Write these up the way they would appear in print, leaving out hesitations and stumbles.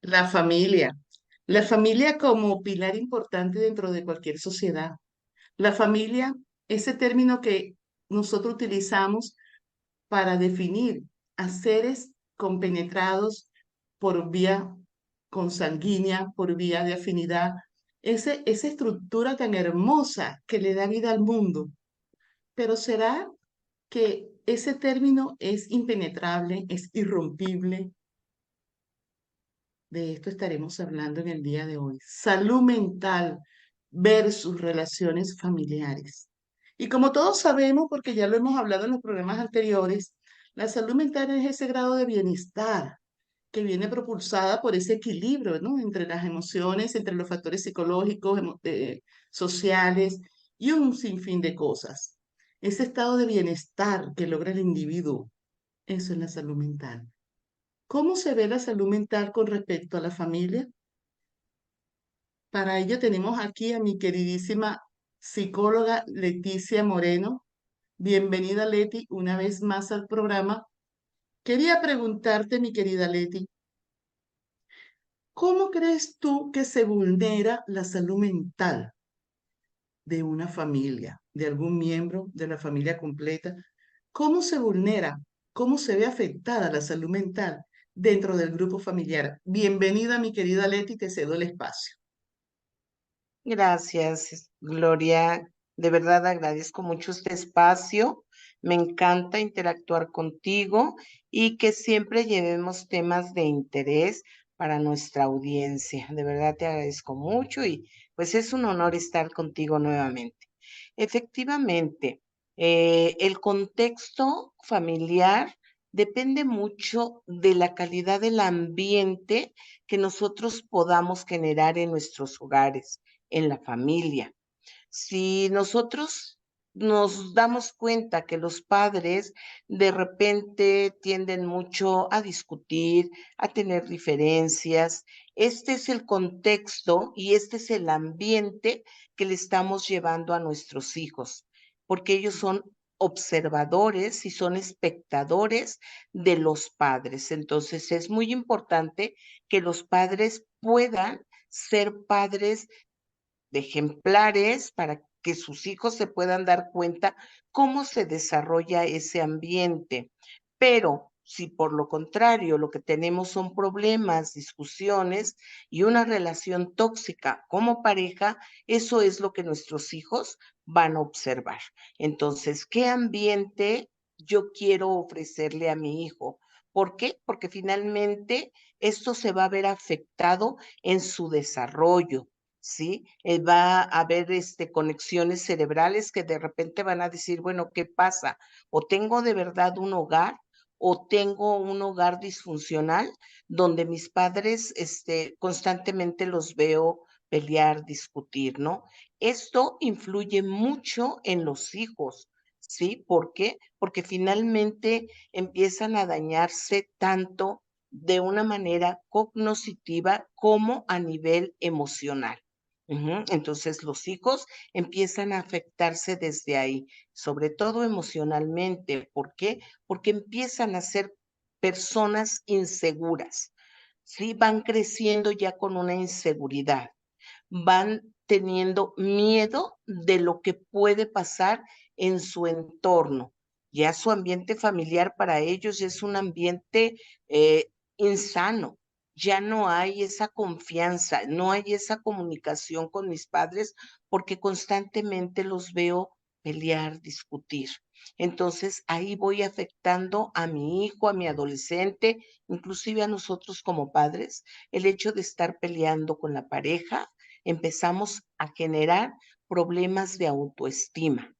La familia. La familia como pilar importante dentro de cualquier sociedad. La familia, ese término que nosotros utilizamos para definir a seres compenetrados por vía consanguínea, por vía de afinidad, esa estructura tan hermosa que le da vida al mundo. Pero ¿será que ese término es impenetrable, es irrompible? De esto estaremos hablando en el día de hoy. Salud mental versus relaciones familiares. Y como todos sabemos, porque ya lo hemos hablado en los programas anteriores, la salud mental es ese grado de bienestar que viene propulsada por ese equilibrio, ¿no? Entre las emociones, entre los factores psicológicos, sociales y un sinfín de cosas. Ese estado de bienestar que logra el individuo, eso es la salud mental. ¿Cómo se ve la salud mental con respecto a la familia? Para ello tenemos aquí a mi queridísima psicóloga Leticia Moreno. Bienvenida, Leti, una vez más al programa. Quería preguntarte, mi querida Leti, ¿cómo crees tú que se vulnera la salud mental de una familia, de algún miembro de la familia completa? ¿Cómo se vulnera, cómo se ve afectada la salud mental dentro del grupo familiar? Bienvenida, mi querida Leti, te cedo el espacio. Gracias, Gloria. De verdad agradezco mucho este espacio. Me encanta interactuar contigo y que siempre llevemos temas de interés para nuestra audiencia. De verdad te agradezco mucho y pues es un honor estar contigo nuevamente. Efectivamente, el contexto familiar depende mucho de la calidad del ambiente que nosotros podamos generar en nuestros hogares, en la familia. Si nosotros nos damos cuenta que los padres de repente tienden mucho a discutir, a tener diferencias, este es el contexto y este es el ambiente que le estamos llevando a nuestros hijos, porque ellos son observadores y son espectadores de los padres. Entonces es muy importante que los padres puedan ser padres de ejemplares para que sus hijos se puedan dar cuenta cómo se desarrolla ese ambiente. Pero si por lo contrario lo que tenemos son problemas, discusiones y una relación tóxica como pareja, eso es lo que nuestros hijos van a observar. Entonces, ¿qué ambiente yo quiero ofrecerle a mi hijo? ¿Por qué? Porque finalmente esto se va a ver afectado en su desarrollo. ¿Sí? Va a haber conexiones cerebrales que de repente van a decir, bueno, ¿qué pasa? O tengo de verdad un hogar o tengo un hogar disfuncional donde mis padres constantemente los veo pelear, discutir, ¿no? Esto influye mucho en los hijos, ¿sí? ¿Por qué? Porque finalmente empiezan a dañarse tanto de una manera cognoscitiva como a nivel emocional. Entonces los hijos empiezan a afectarse desde ahí, sobre todo emocionalmente. ¿Por qué? Porque empiezan a ser personas inseguras, ¿sí? Van creciendo ya con una inseguridad, van teniendo miedo de lo que puede pasar en su entorno. Ya su ambiente familiar para ellos es un ambiente insano. Ya no hay esa confianza, no hay esa comunicación con mis padres porque constantemente los veo pelear, discutir. Entonces ahí voy afectando a mi hijo, a mi adolescente, inclusive a nosotros como padres, el hecho de estar peleando con la pareja, empezamos a generar problemas de autoestima,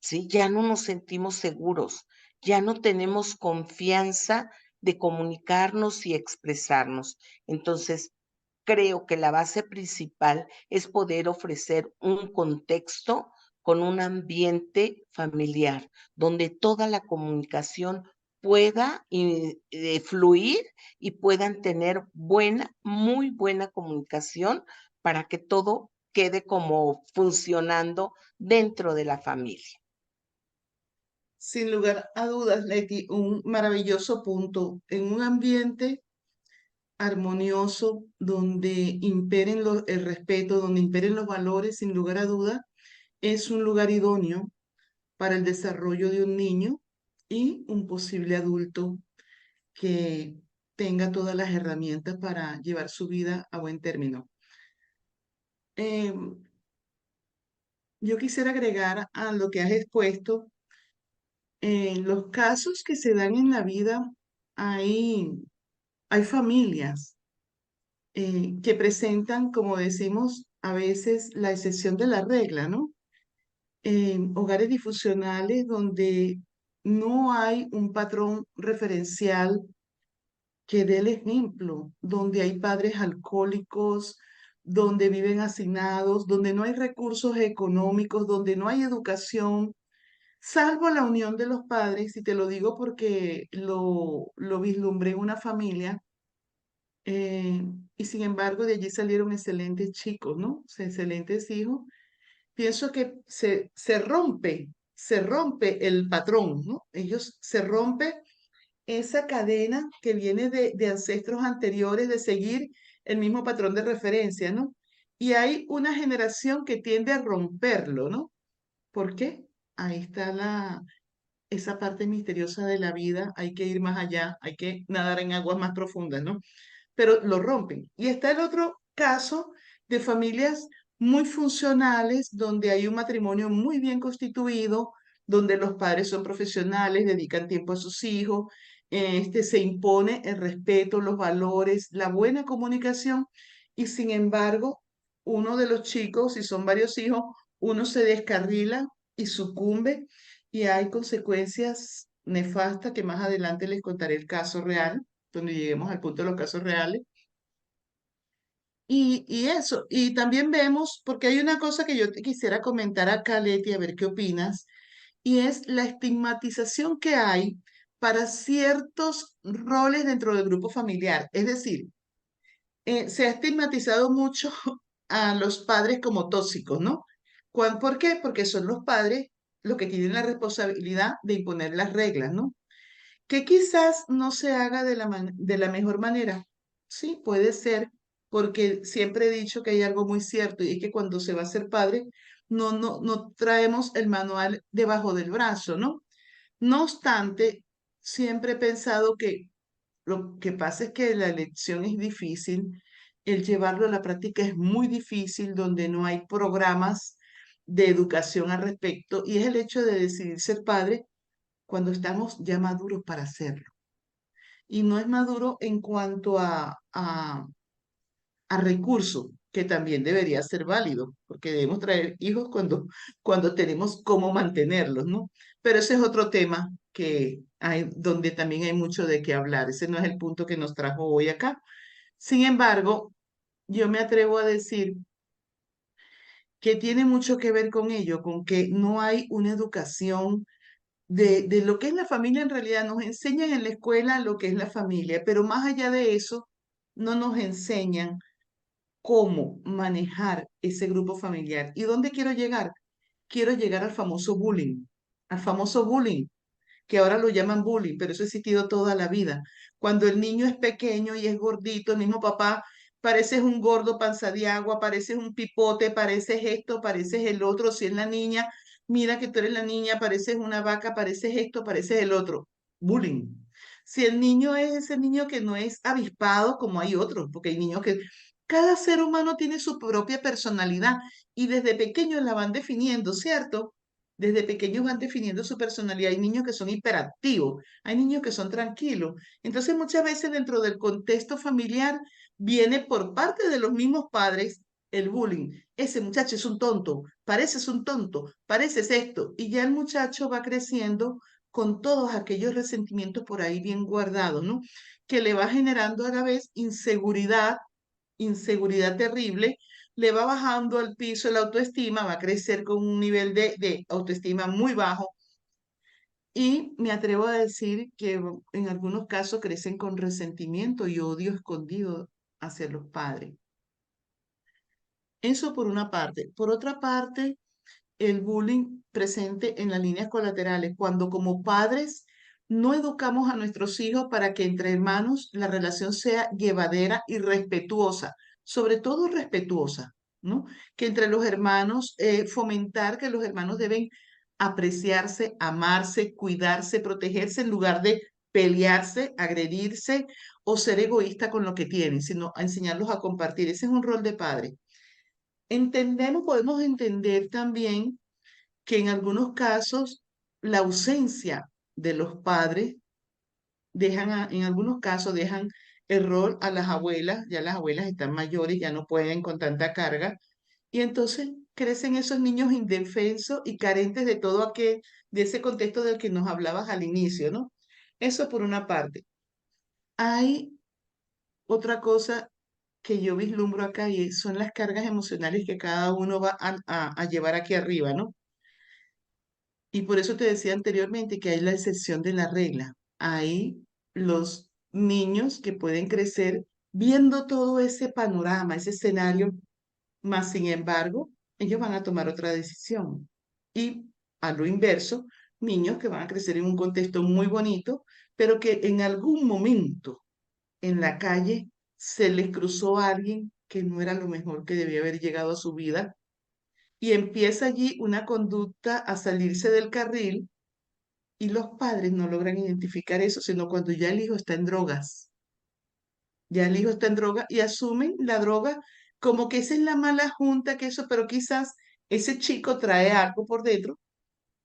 ¿sí? Ya no nos sentimos seguros, ya no tenemos confianza de comunicarnos y expresarnos. Entonces, creo que la base principal es poder ofrecer un contexto con un ambiente familiar, donde toda la comunicación pueda fluir y puedan tener buena, muy buena comunicación para que todo quede como funcionando dentro de la familia. Sin lugar a dudas, Leti, un maravilloso punto. En un ambiente armonioso, donde imperen el respeto, donde imperen los valores, sin lugar a duda, es un lugar idóneo para el desarrollo de un niño y un posible adulto que tenga todas las herramientas para llevar su vida a buen término. Em, yo quisiera agregar a lo que has expuesto, en los casos que se dan en la vida, hay, hay familias que presentan, como decimos, a veces la excepción de la regla, ¿no? Hogares disfuncionales donde no hay un patrón referencial que dé el ejemplo, donde hay padres alcohólicos, donde viven hacinados, donde no hay recursos económicos, donde no hay educación, salvo la unión de los padres, y te lo digo porque lo vislumbré en una familia, eh, y sin embargo de allí salieron excelentes chicos, ¿no? O sea, excelentes hijos. Pienso que se rompe el patrón, ¿no? Ellos se rompe esa cadena que viene de ancestros anteriores de seguir el mismo patrón de referencia, ¿no? Y hay una generación que tiende a romperlo, ¿no? ¿Por qué? Ahí está esa parte misteriosa de la vida, hay que ir más allá, hay que nadar en aguas más profundas, ¿no? Pero lo rompen. Y está el otro caso de familias muy funcionales, donde hay un matrimonio muy bien constituido, donde los padres son profesionales, dedican tiempo a sus hijos, se impone el respeto, los valores, la buena comunicación, y sin embargo, uno de los chicos, si son varios hijos, uno se descarrila y sucumbe, y hay consecuencias nefastas que más adelante les contaré el caso real, donde lleguemos al punto de los casos reales. Y eso, y también vemos, porque hay una cosa que yo te quisiera comentar acá, Leti, a ver qué opinas, y es la estigmatización que hay para ciertos roles dentro del grupo familiar. Es decir, se ha estigmatizado mucho a los padres como tóxicos, ¿no? ¿Por qué? Porque son los padres los que tienen la responsabilidad de imponer las reglas, ¿no? Que quizás no se haga de la mejor manera. Sí, puede ser, porque siempre he dicho que hay algo muy cierto, y es que cuando se va a ser padre, no traemos el manual debajo del brazo, ¿no? No obstante, siempre he pensado que lo que pasa es que la elección es difícil, el llevarlo a la práctica es muy difícil, donde no hay programas de educación al respecto, y es el hecho de decidir ser padre cuando estamos ya maduros para hacerlo. Y no es maduro en cuanto a recursos, que también debería ser válido, porque debemos traer hijos cuando tenemos cómo mantenerlos, ¿no? Pero ese es otro tema que hay, donde también hay mucho de qué hablar. Ese no es el punto que nos trajo hoy acá. Sin embargo, yo me atrevo a decir que tiene mucho que ver con ello, con que no hay una educación de lo que es la familia. En realidad nos enseñan en la escuela lo que es la familia, pero más allá de eso, no nos enseñan cómo manejar ese grupo familiar. ¿Y dónde quiero llegar? Quiero llegar al famoso bullying, que ahora lo llaman bullying, pero eso ha existido toda la vida. Cuando el niño es pequeño y es gordito, el mismo papá, pareces un gordo panza de agua, pareces un pipote, pareces esto, pareces el otro. Si es la niña, mira que tú eres la niña, pareces una vaca, pareces esto, pareces el otro. Bullying. Si el niño es ese niño que no es avispado, como hay otros, porque hay niños que... Cada ser humano tiene su propia personalidad y desde pequeños la van definiendo, ¿cierto? Desde pequeños van definiendo su personalidad. Hay niños que son hiperactivos, hay niños que son tranquilos. Entonces, muchas veces dentro del contexto familiar viene por parte de los mismos padres el bullying. Ese muchacho es un tonto, pareces un tonto, pareces esto. Y ya el muchacho va creciendo con todos aquellos resentimientos por ahí bien guardados, ¿no? Que le va generando a la vez inseguridad terrible, le va bajando al piso la autoestima, va a crecer con un nivel de autoestima muy bajo, y me atrevo a decir que en algunos casos crecen con resentimiento y odio escondido hacia los padres. Eso por una parte. Por otra parte, el bullying presente en las líneas colaterales, cuando como padres no educamos a nuestros hijos para que entre hermanos la relación sea llevadera y respetuosa, sobre todo respetuosa, ¿no? Que entre los hermanos, fomentar que los hermanos deben apreciarse, amarse, cuidarse, protegerse en lugar de pelearse, agredirse o ser egoísta con lo que tienen, sino a enseñarlos a compartir. Ese es un rol de padre. Entendemos, podemos entender también que en algunos casos la ausencia de los padres en algunos casos dejan el rol a las abuelas, ya las abuelas están mayores, ya no pueden con tanta carga, y entonces crecen esos niños indefensos y carentes de todo aquel, de ese contexto del que nos hablabas al inicio, ¿no? Eso por una parte. Hay otra cosa que yo vislumbro acá y son las cargas emocionales que cada uno va a llevar aquí arriba, ¿no? Y por eso te decía anteriormente que hay la excepción de la regla. Hay los niños que pueden crecer viendo todo ese panorama, ese escenario, más sin embargo, ellos van a tomar otra decisión. Y a lo inverso, niños que van a crecer en un contexto muy bonito, pero que en algún momento en la calle se les cruzó a alguien que no era lo mejor que debía haber llegado a su vida y empieza allí una conducta a salirse del carril y los padres no logran identificar eso, sino cuando ya el hijo está en drogas. Ya el hijo está en droga y asumen la droga como que esa es la mala junta, que eso, pero quizás ese chico trae algo por dentro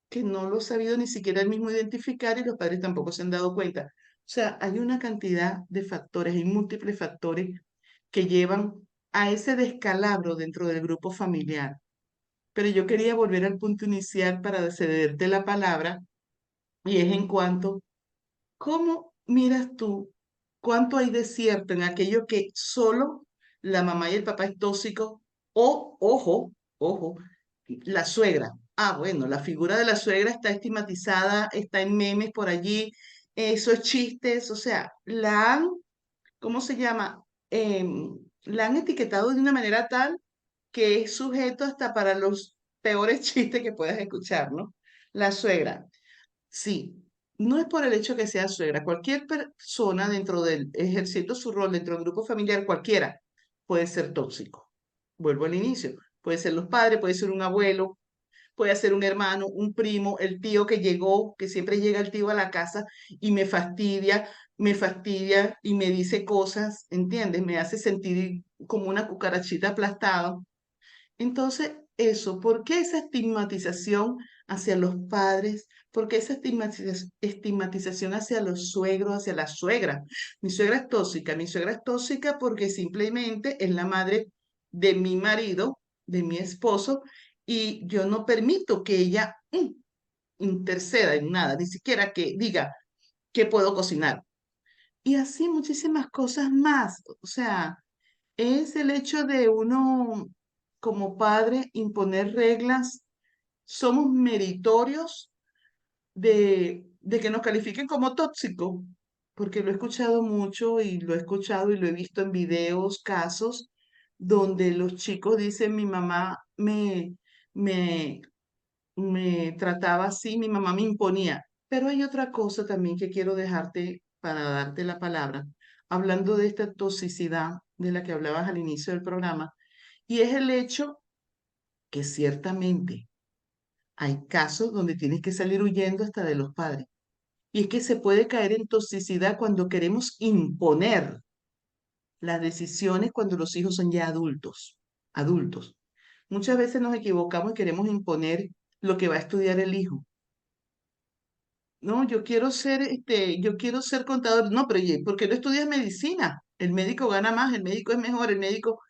que no lo ha sabido ni siquiera él mismo identificar y los padres tampoco se han dado cuenta. O sea, hay una cantidad de factores, hay múltiples factores que llevan a ese descalabro dentro del grupo familiar. Pero yo quería volver al punto inicial para cederte la palabra y es en cuanto ¿cómo miras tú cuánto hay de cierto en aquello que solo la mamá y el papá es tóxico? O, ojo, la suegra. Ah, bueno, la figura de la suegra está estigmatizada, está en memes por allí, eso es chistes, o sea, ¿cómo se llama? La han etiquetado de una manera tal que es sujeto hasta para los peores chistes que puedas escuchar, ¿no? La suegra. Sí, no es por el hecho que sea suegra. Cualquier persona dentro del, ejerciendo su rol dentro del grupo familiar, cualquiera puede ser tóxico. Vuelvo al inicio. Puede ser los padres, puede ser un abuelo, puede ser un hermano, un primo, el tío que llegó, que siempre llega el tío a la casa y me fastidia y me dice cosas, ¿entiendes? Me hace sentir como una cucarachita aplastada. Entonces, eso, ¿por qué esa estigmatización hacia los padres? ¿Por qué esa estigmatización hacia los suegros, hacia la suegra? Mi suegra es tóxica porque simplemente es la madre de mi marido, de mi esposo, y yo no permito que ella interceda en nada, ni siquiera que diga que puedo cocinar. Y así muchísimas cosas más. O sea, es el hecho de uno como padre imponer reglas. Somos meritorios de que nos califiquen como tóxicos, porque lo he escuchado mucho y lo he escuchado y lo he visto en videos, casos donde los chicos dicen mi mamá me, me trataba así, mi mamá me imponía. Pero hay otra cosa también que quiero dejarte para darte la palabra, hablando de esta toxicidad de la que hablabas al inicio del programa, y es el hecho que ciertamente hay casos donde tienes que salir huyendo hasta de los padres. Y es que se puede caer en toxicidad cuando queremos imponer las decisiones cuando los hijos son ya adultos. Muchas veces nos equivocamos y queremos imponer lo que va a estudiar el hijo. No, yo quiero ser contador. No, pero ¿y por qué no estudias medicina? El médico gana más, el médico es mejor, el médico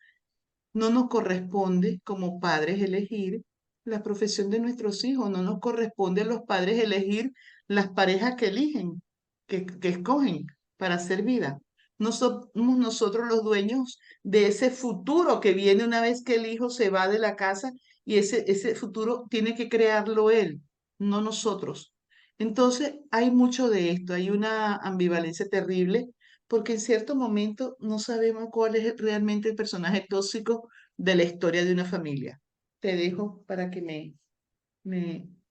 no nos corresponde como padres elegir la profesión de nuestros hijos, no nos corresponde a los padres elegir las parejas que eligen, que escogen para hacer vida. No somos nosotros los dueños de ese futuro que viene una vez que el hijo se va de la casa y ese futuro tiene que crearlo él, no nosotros. Entonces, hay mucho de esto, hay una ambivalencia terrible porque en cierto momento no sabemos cuál es realmente el personaje tóxico de la historia de una familia. Te dejo para que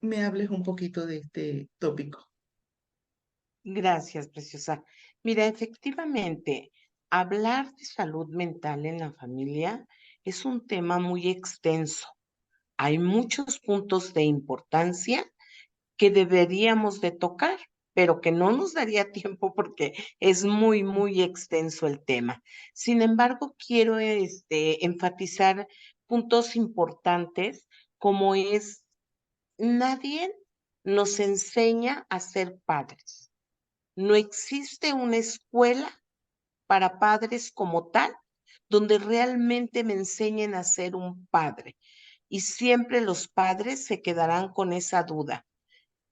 me hables un poquito de este tópico. Gracias, preciosa. Mira, efectivamente, hablar de salud mental en la familia es un tema muy extenso. Hay muchos puntos de importancia que deberíamos de tocar, pero que no nos daría tiempo porque es muy, muy extenso el tema. Sin embargo, quiero enfatizar puntos importantes como es nadie nos enseña a ser padres. No existe una escuela para padres como tal, donde realmente me enseñen a ser un padre. Y siempre los padres se quedarán con esa duda.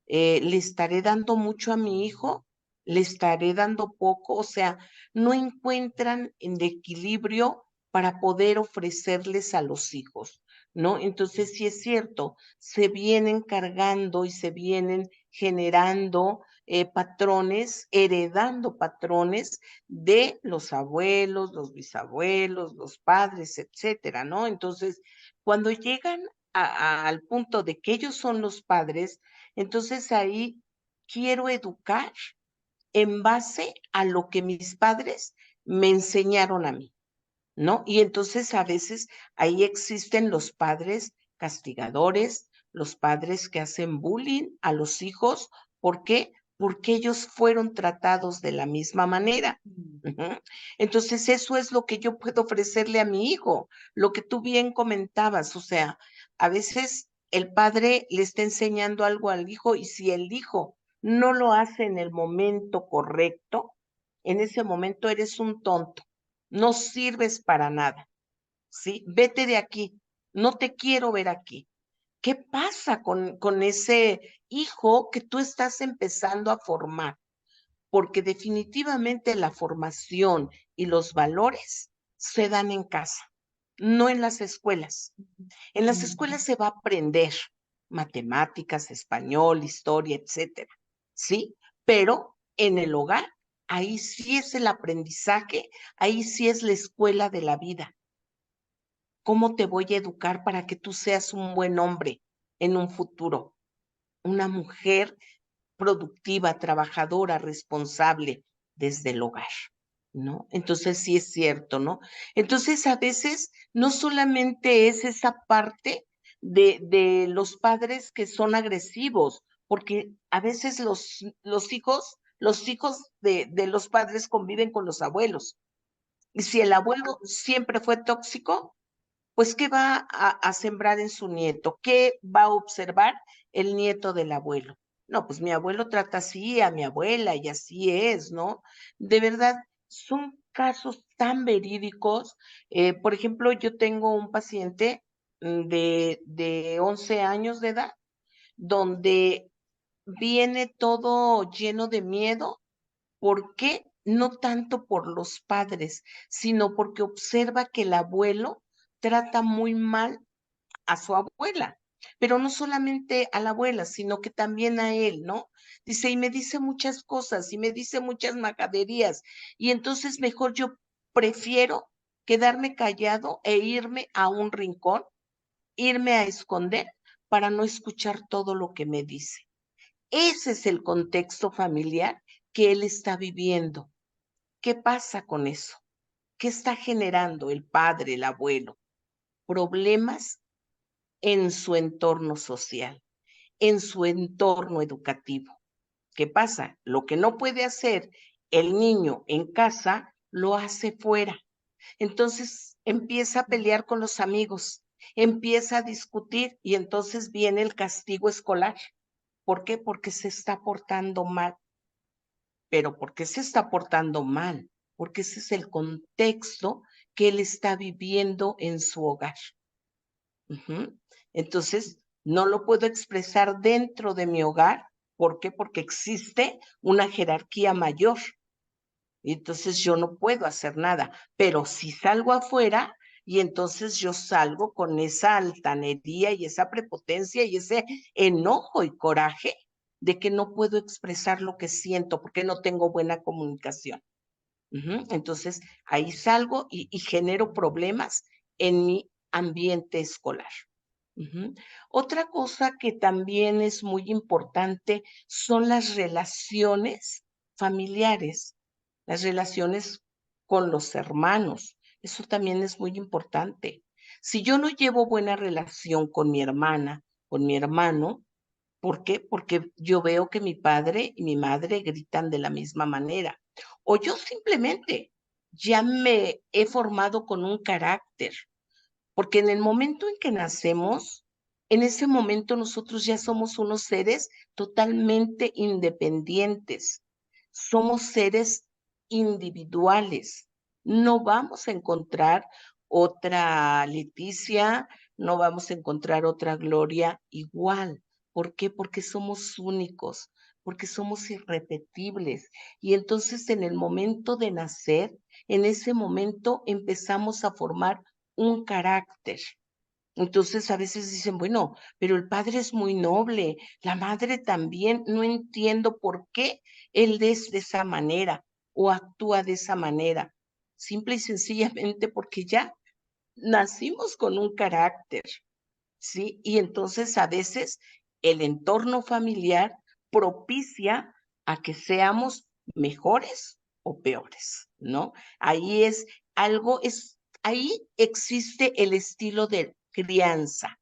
¿Le estaré dando mucho a mi hijo? ¿Le estaré dando poco? O sea, no encuentran el equilibrio para poder ofrecerles a los hijos, ¿no? Entonces, sí es cierto, se vienen cargando y se vienen generando patrones, heredando patrones de los abuelos, los bisabuelos, los padres, etcétera, ¿no? Entonces, cuando llegan al punto de que ellos son los padres, entonces ahí quiero educar en base a lo que mis padres me enseñaron a mí, ¿no? Y entonces a veces ahí existen los padres castigadores, los padres que hacen bullying a los hijos. ¿Por qué? Porque ellos fueron tratados de la misma manera. Mm. Ujú. Entonces, eso es lo que yo puedo ofrecerle a mi hijo, lo que tú bien comentabas, o sea, a veces el padre le está enseñando algo al hijo y si el hijo no lo hace en el momento correcto, en ese momento eres un tonto, no sirves para nada, ¿sí? Vete de aquí, no te quiero ver aquí. ¿Qué pasa con ese hijo que tú estás empezando a formar? Porque definitivamente la formación y los valores se dan en casa, no en las escuelas. En las Mm. escuelas se va a aprender matemáticas, español, historia, etcétera, ¿sí? Pero en el hogar, ahí sí es el aprendizaje, ahí sí es la escuela de la vida. ¿Cómo te voy a educar para que tú seas un buen hombre en un futuro? Una mujer productiva, trabajadora, responsable desde el hogar, ¿no? Entonces sí es cierto, ¿no? Entonces a veces no solamente es esa parte de los padres que son agresivos, porque a veces los hijos de los padres conviven con los abuelos. Y si el abuelo siempre fue tóxico, pues ¿qué va a sembrar en su nieto? ¿Qué va a observar el nieto del abuelo? No, pues mi abuelo trata así a mi abuela y así es, ¿no? De verdad, son casos tan verídicos. Por ejemplo, yo tengo un paciente de 11 años de edad, donde viene todo lleno de miedo. ¿Por qué? No tanto por los padres, sino porque observa que el abuelo trata muy mal a su abuela, pero no solamente a la abuela, sino que también a él, ¿no? Dice, y me dice muchas cosas, y me dice muchas majaderías, y entonces mejor yo prefiero quedarme callado e irme a un rincón, irme a esconder para no escuchar todo lo que me dice. Ese es el contexto familiar que él está viviendo. ¿Qué pasa con eso? ¿Qué está generando el padre, el abuelo? Problemas en su entorno social, en su entorno educativo. ¿Qué pasa? Lo que no puede hacer el niño en casa, lo hace fuera. Entonces empieza a pelear con los amigos, empieza a discutir y entonces viene el castigo escolar. ¿Por qué? Porque se está portando mal. Pero ¿por qué se está portando mal? Porque ese es el contexto que él está viviendo en su hogar. Ujú. Entonces, no lo puedo expresar dentro de mi hogar. ¿Por qué? Porque existe una jerarquía mayor. Y entonces yo no puedo hacer nada. Pero si salgo afuera, y entonces yo salgo con esa altanería y esa prepotencia y ese enojo y coraje de que no puedo expresar lo que siento porque no tengo buena comunicación. Ujú. Entonces, ahí salgo y genero problemas en mi ambiente escolar. Ujú. Otra cosa que también es muy importante son las relaciones. familiares, las relaciones con los hermanos. Eso también es muy importante. Si yo no llevo buena relación con mi hermana, con mi hermano, ¿por qué? Porque yo veo que mi padre y mi madre gritan de la misma manera. O yo simplemente ya me he formado con un carácter, porque en el momento en que nacemos, en ese momento nosotros ya somos unos seres totalmente independientes. Somos seres individuales. No vamos a encontrar otra Leticia, no vamos a encontrar otra Gloria igual. ¿Por qué? Porque somos únicos, porque somos irrepetibles. Y entonces en el momento de nacer, en ese momento empezamos a formar un carácter. Entonces a veces dicen, bueno, pero el padre es muy noble, la madre también, no entiendo por qué él es de esa manera o actúa de esa manera. Simple y sencillamente porque ya nacimos con un carácter, ¿sí? Y entonces a veces el entorno familiar propicia a que seamos mejores o peores, ¿no? Ahí es algo, ahí existe el estilo de crianza.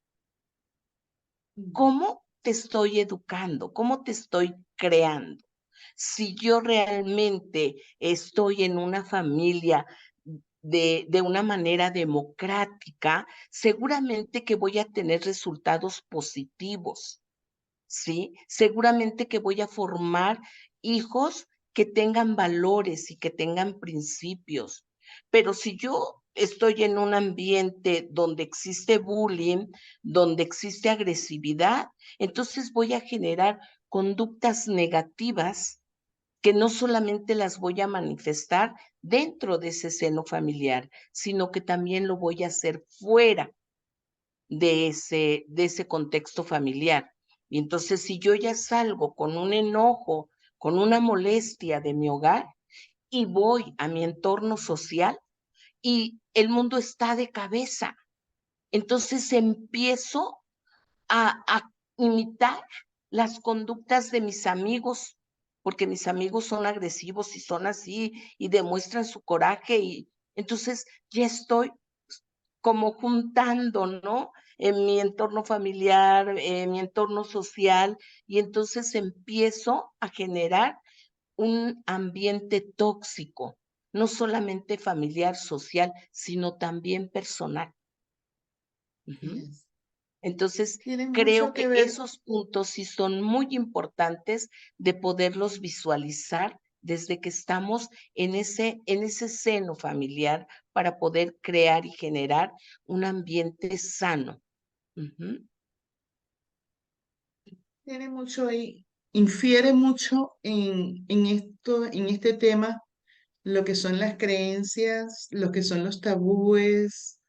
Mm. ¿Cómo te estoy educando? ¿Cómo te estoy creando? Si yo realmente estoy en una familia de una manera democrática, seguramente que voy a tener resultados positivos, ¿sí? Seguramente que voy a formar hijos que tengan valores y que tengan principios. Pero si yo estoy en un ambiente donde existe bullying, donde existe agresividad, entonces voy a generar conductas negativas que no solamente las voy a manifestar dentro de ese seno familiar, sino que también lo voy a hacer fuera de ese contexto familiar. Y entonces, si yo ya salgo con un enojo, con una molestia de mi hogar y voy a mi entorno social y el mundo está de cabeza, entonces empiezo a imitar las conductas de mis amigos, porque mis amigos son agresivos y son así y demuestran su coraje y entonces ya estoy como juntando, ¿no? En mi entorno familiar, en mi entorno social, y entonces empiezo a generar un ambiente tóxico, no solamente familiar, social, sino también personal. Así Ujú. es. Entonces, Tiene creo mucho que que ver. esos puntos sí son muy importantes de poderlos visualizar desde que estamos en ese seno familiar para poder crear y generar un ambiente sano. Ujú. Tiene mucho ahí, infiere mucho en esto, en este tema, lo que son las creencias, lo que son los tabúes,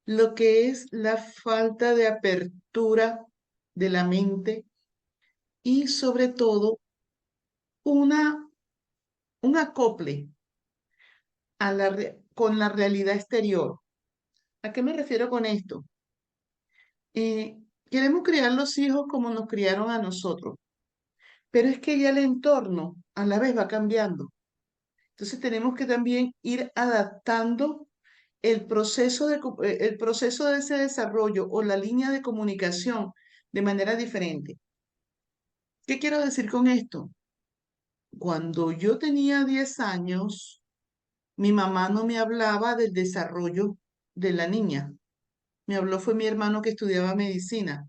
lo que es la falta de apertura de la mente y sobre todo una, un acople a con la realidad exterior. ¿A qué me refiero con esto? Eh, Queremos criar los hijos como nos criaron a nosotros, pero es que ya el entorno a la vez va cambiando. Entonces tenemos que también ir adaptando el proceso de ese desarrollo o la línea de comunicación de manera diferente. ¿Qué quiero decir con esto? Cuando yo tenía 10 años, mi mamá no me hablaba del desarrollo de la niña. Me habló fue mi hermano que estudiaba medicina.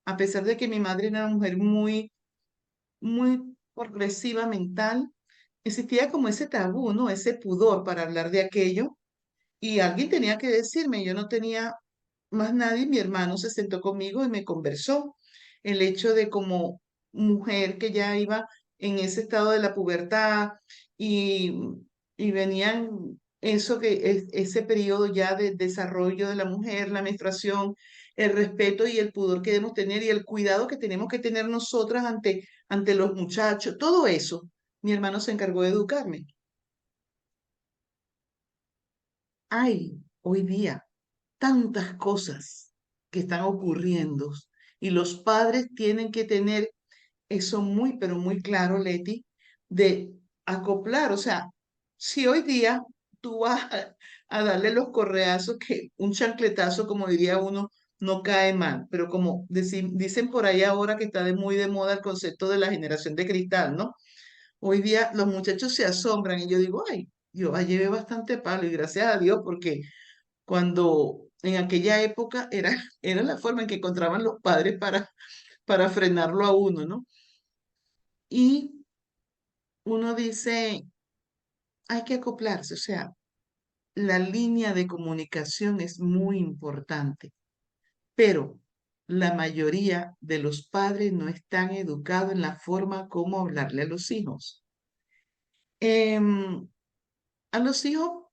A pesar de que mi madre era una mujer muy progresiva mental, existía como ese tabú, ¿no? Ese pudor para hablar de aquello. Y alguien tenía que decirme, yo no tenía más nadie, mi hermano se sentó conmigo y me conversó. El hecho de como mujer que ya iba en ese estado de la pubertad y, y venían eso que es ese periodo ya de desarrollo de la mujer, la menstruación, el respeto y el pudor que debemos tener y el cuidado que tenemos que tener nosotras ante los muchachos, todo eso, mi hermano se encargó de educarme. Hay hoy día tantas cosas que están ocurriendo y los padres tienen que tener eso muy, pero muy claro, Leti, de acoplar. O sea, si hoy día tú vas a darle los correazos, que un chancletazo, como diría uno, no cae mal, pero como dicen por ahí ahora que está muy de moda el concepto de la generación de cristal, ¿no? Hoy día los muchachos se asombran y yo digo, ay, yo llevé bastante palo y gracias a Dios porque cuando en aquella época era la forma en que encontraban los padres para frenarlo a uno, ¿no? Y uno dice, hay que acoplarse, o sea, la línea de comunicación es muy importante, pero la mayoría de los padres no están educados en la forma como hablarle a los hijos. Em, a los hijos,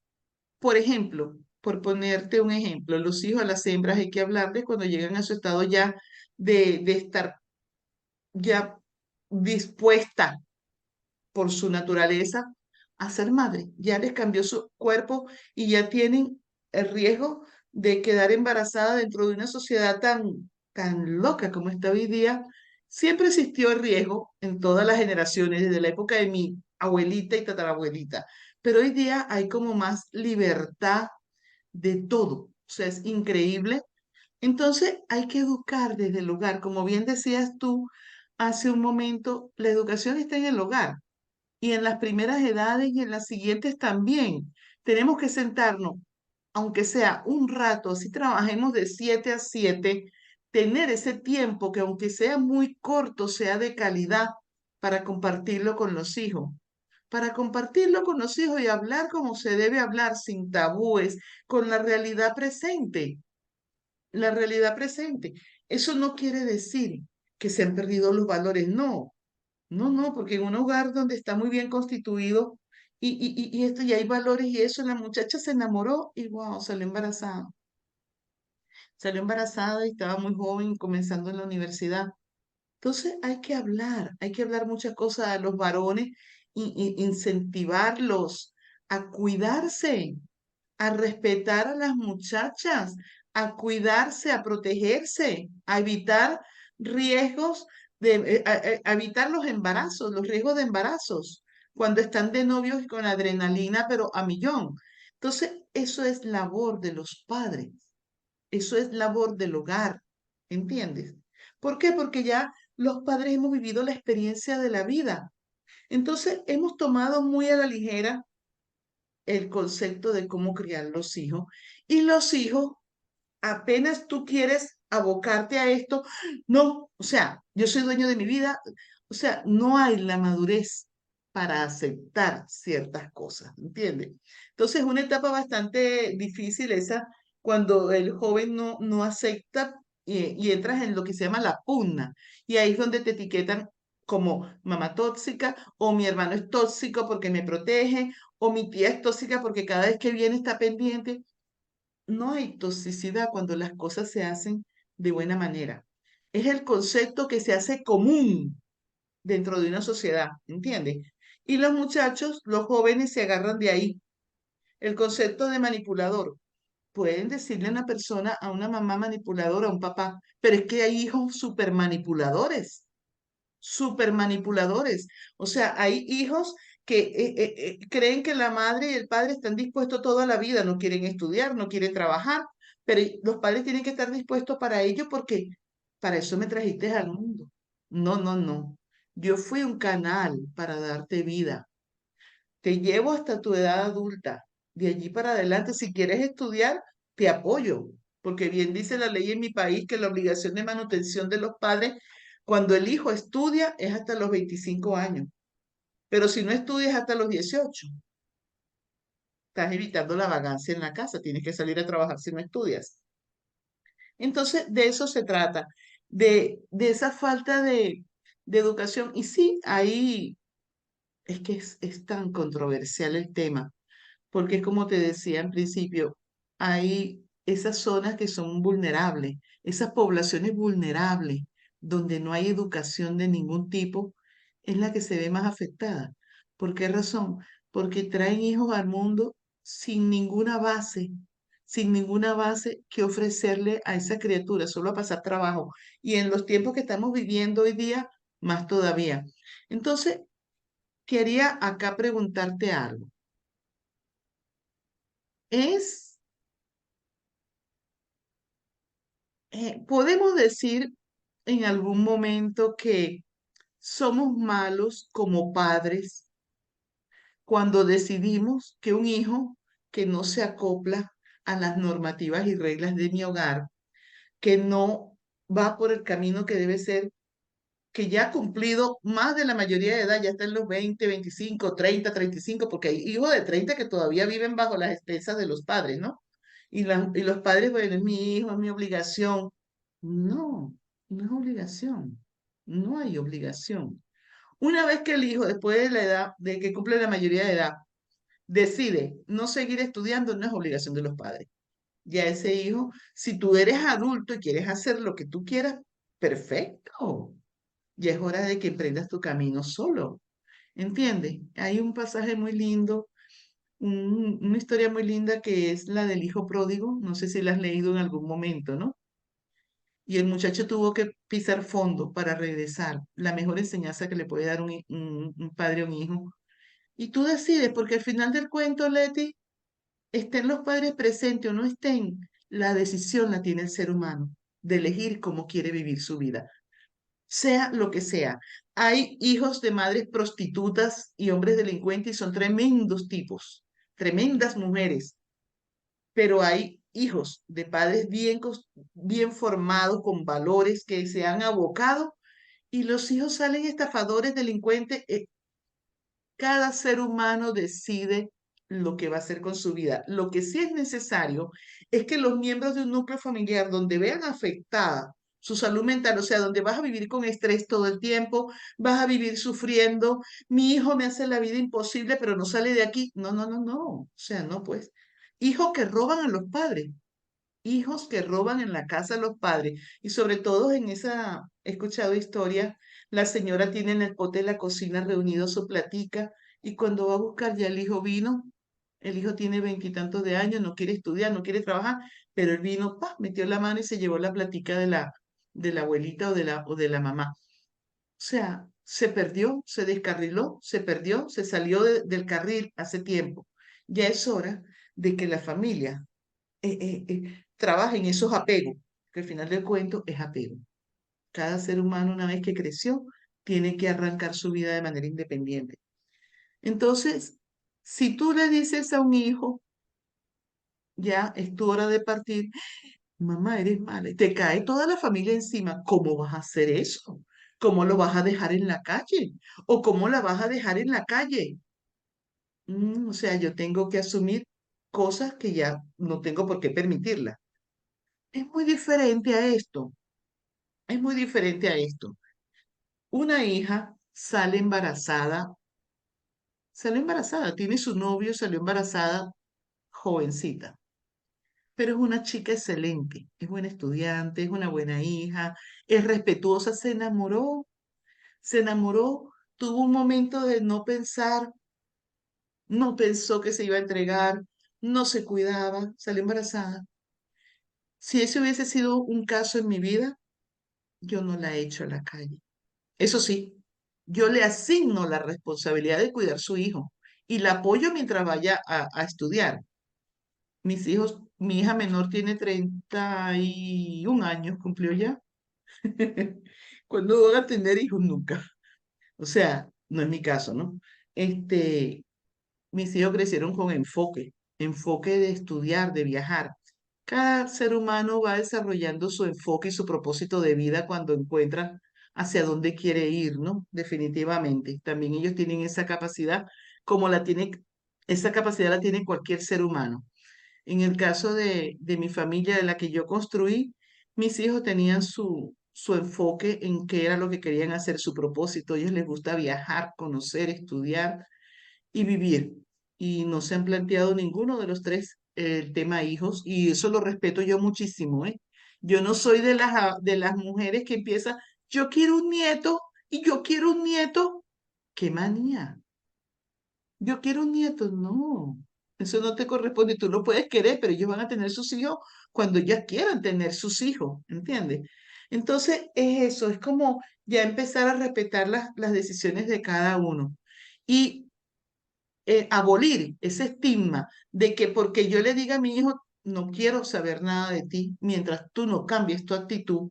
por ejemplo, por ponerte un ejemplo, los hijos a las hembras hay que hablarles cuando llegan a su estado ya de estar ya dispuesta por su naturaleza a ser madre. Ya les cambió su cuerpo y ya tienen el riesgo de quedar embarazada dentro de una sociedad tan loca como está hoy día. Siempre existió el riesgo en todas las generaciones, desde la época de mi abuelita y tatarabuelita, pero hoy día hay como más libertad de todo. O sea, es increíble. Entonces hay que educar desde el hogar. Como bien decías tú hace un momento, la educación está en el hogar y en las primeras edades y en las siguientes también. Tenemos que sentarnos, aunque sea un rato, así trabajemos de 7 a 7, tener ese tiempo que aunque sea muy corto, sea de calidad para compartirlo con los hijos. Para compartirlo con los hijos y hablar como se debe hablar, sin tabúes, con la realidad presente. La realidad presente. Eso no quiere decir que se han perdido los valores, no. No, no, porque en un hogar donde está muy bien constituido y hay valores y eso, la muchacha se enamoró y wow, salió embarazada. Salió embarazada y estaba muy joven, comenzando en la universidad. Entonces hay que hablar muchas cosas a los varones y incentivarlos a cuidarse, a respetar a las muchachas, a cuidarse, a protegerse, a evitar riesgos a evitar los embarazos, los riesgos de embarazos, cuando están de novios y con adrenalina, pero a millón. Entonces, eso es labor de los padres, eso es labor del hogar, ¿entiendes? ¿Por qué? Porque ya los padres hemos vivido la experiencia de la vida. Entonces, hemos tomado muy a la ligera el concepto de cómo criar los hijos. Y los hijos, apenas tú quieres abocarte a esto, no, o sea, yo soy dueño de mi vida, o sea, no hay la madurez para aceptar ciertas cosas, ¿entiendes? Entonces, es una etapa bastante difícil esa cuando el joven no acepta y entras en lo que se llama la pugna. Y ahí es donde te etiquetan como mamá tóxica, o mi hermano es tóxico porque me protege, o mi tía es tóxica porque cada vez que viene está pendiente. No hay toxicidad cuando las cosas se hacen de buena manera. Es el concepto que se hace común dentro de una sociedad, ¿entiendes? Y los muchachos, los jóvenes se agarran de ahí. El concepto de manipulador. Pueden decirle a una persona, a una mamá manipuladora, a un papá, pero es que hay hijos super manipuladores, súper manipuladores. O sea, hay hijos que creen que la madre y el padre están dispuestos toda la vida, no quieren estudiar, no quieren trabajar, pero los padres tienen que estar dispuestos para ello porque para eso me trajiste al mundo. No, no, no. Yo fui un canal para darte vida. Te llevo hasta tu edad adulta. De allí para adelante, si quieres estudiar, te apoyo, porque bien dice la ley en mi país que la obligación de manutención de los padres cuando el hijo estudia es hasta los 25 años, pero si no estudias hasta los 18, estás evitando la vagancia en la casa, tienes que salir a trabajar si no estudias. Entonces, de eso se trata, de esa falta de educación. Y sí, ahí es que es tan controversial el tema porque como te decía en principio, hay esas zonas que son vulnerables, esas poblaciones vulnerables, donde no hay educación de ningún tipo, es la que se ve más afectada. ¿Por qué razón? Porque traen hijos al mundo sin sin ninguna base que ofrecerle a esa criatura, solo a pasar trabajo. Y en los tiempos que estamos viviendo hoy día, más todavía. Entonces, quería acá preguntarte algo. Es, ¿podemos decir en algún momento que somos malos como padres cuando decidimos que un hijo que no se acopla a las normativas y reglas de mi hogar, que no va por el camino que debe ser, que ya ha cumplido más de la mayoría de edad, ya está en los 20, 25, 30, 35, porque hay hijos de 30 que todavía viven bajo las expensas de los padres, ¿no? Y los padres, bueno, es mi hijo, es mi obligación. No, no es obligación. No hay obligación. Una vez que el hijo, después de la edad, de que cumple la mayoría de edad, decide no seguir estudiando, no es obligación de los padres. Ya ese hijo, si tú eres adulto y quieres hacer lo que tú quieras, perfecto. Ya es hora de que emprendas tu camino solo. ¿Entiendes? Hay un pasaje muy lindo, una historia muy linda que es la del hijo pródigo. No sé si la has leído en algún momento, ¿no? Y el muchacho tuvo que pisar fondo para regresar. La mejor enseñanza que le puede dar un padre a un hijo. Y tú decides, porque al final del cuento, Leti, estén los padres presentes o no estén, la decisión la tiene el ser humano de elegir cómo quiere vivir su vida, sea lo que sea. Hay hijos de madres prostitutas y hombres delincuentes y son tremendos tipos, tremendas mujeres, pero hay hijos de padres bien formados, con valores que se han abocado y los hijos salen estafadores, delincuentes. Cada ser humano decide lo que va a hacer con su vida. Lo que sí es necesario es que los miembros de un núcleo familiar donde vean afectada su salud mental, o sea, donde vas a vivir con estrés todo el tiempo, vas a vivir sufriendo, mi hijo me hace la vida imposible, pero no sale de aquí. No, no, no, no. O sea, no, pues. Hijos que roban a los padres, hijos que roban en la casa a los padres. Y sobre todo en esa, he escuchado historia, la señora tiene en el pote de la cocina reunido su platica y cuando va a buscar ya el hijo vino, el hijo tiene veintitantos de años, no quiere estudiar, no quiere trabajar, pero el vino, pa, metió la mano y se llevó la platica de la abuelita o de la mamá. O sea, se perdió, se descarriló, se perdió, se salió del carril hace tiempo. Ya es hora de que la familia trabaja en esos apegos, que al final del cuento es apego. Cada ser humano, una vez que creció, tiene que arrancar su vida de manera independiente. Entonces, si tú le dices a un hijo, ya es tu hora de partir, mamá, eres mala, y te cae toda la familia encima, ¿cómo vas a hacer eso? ¿Cómo lo vas a dejar en la calle? ¿O cómo la vas a dejar en la calle? O sea, yo tengo que asumir cosas que ya no tengo por qué permitirlas. Es muy diferente a esto. Es muy diferente a esto. Una hija sale embarazada, tiene su novio, salió embarazada, jovencita, pero es una chica excelente, es buena estudiante, es una buena hija, es respetuosa, se enamoró, tuvo un momento de no pensar, no pensó que se iba a entregar, no se cuidaba, salió embarazada. Si ese hubiese sido un caso en mi vida, yo no la he hecho a la calle. Eso sí, yo le asigno la responsabilidad de cuidar su hijo y la apoyo mientras vaya a estudiar. Mis hijos, mi hija menor tiene 31 años, cumplió ya. ¿Cuándo van a tener hijos? Nunca. O sea, no es mi caso, ¿no? Este, mis hijos crecieron con enfoque, enfoque de estudiar, de viajar. Cada ser humano va desarrollando su enfoque y su propósito de vida cuando encuentran hacia dónde quiere ir, ¿no? Definitivamente. También ellos tienen esa capacidad, como esa capacidad la tiene cualquier ser humano. En el caso de mi familia, de la que yo construí, mis hijos tenían su enfoque en qué era lo que querían hacer, su propósito. A ellos les gusta viajar, conocer, estudiar y vivir. Y no se han planteado ninguno de los tres el tema hijos, y eso lo respeto yo muchísimo, ¿eh? Yo no soy de las mujeres que empiezan, yo quiero un nieto y yo quiero un nieto. ¡Qué manía! Yo quiero un nieto. No, eso no te corresponde. Tú lo puedes querer, pero ellos van a tener sus hijos cuando ya quieran tener sus hijos, ¿entiendes? Entonces es eso, es como ya empezar a respetar las decisiones de cada uno. y abolir ese estigma de que porque yo le diga a mi hijo, no quiero saber nada de ti, mientras tú no cambies tu actitud,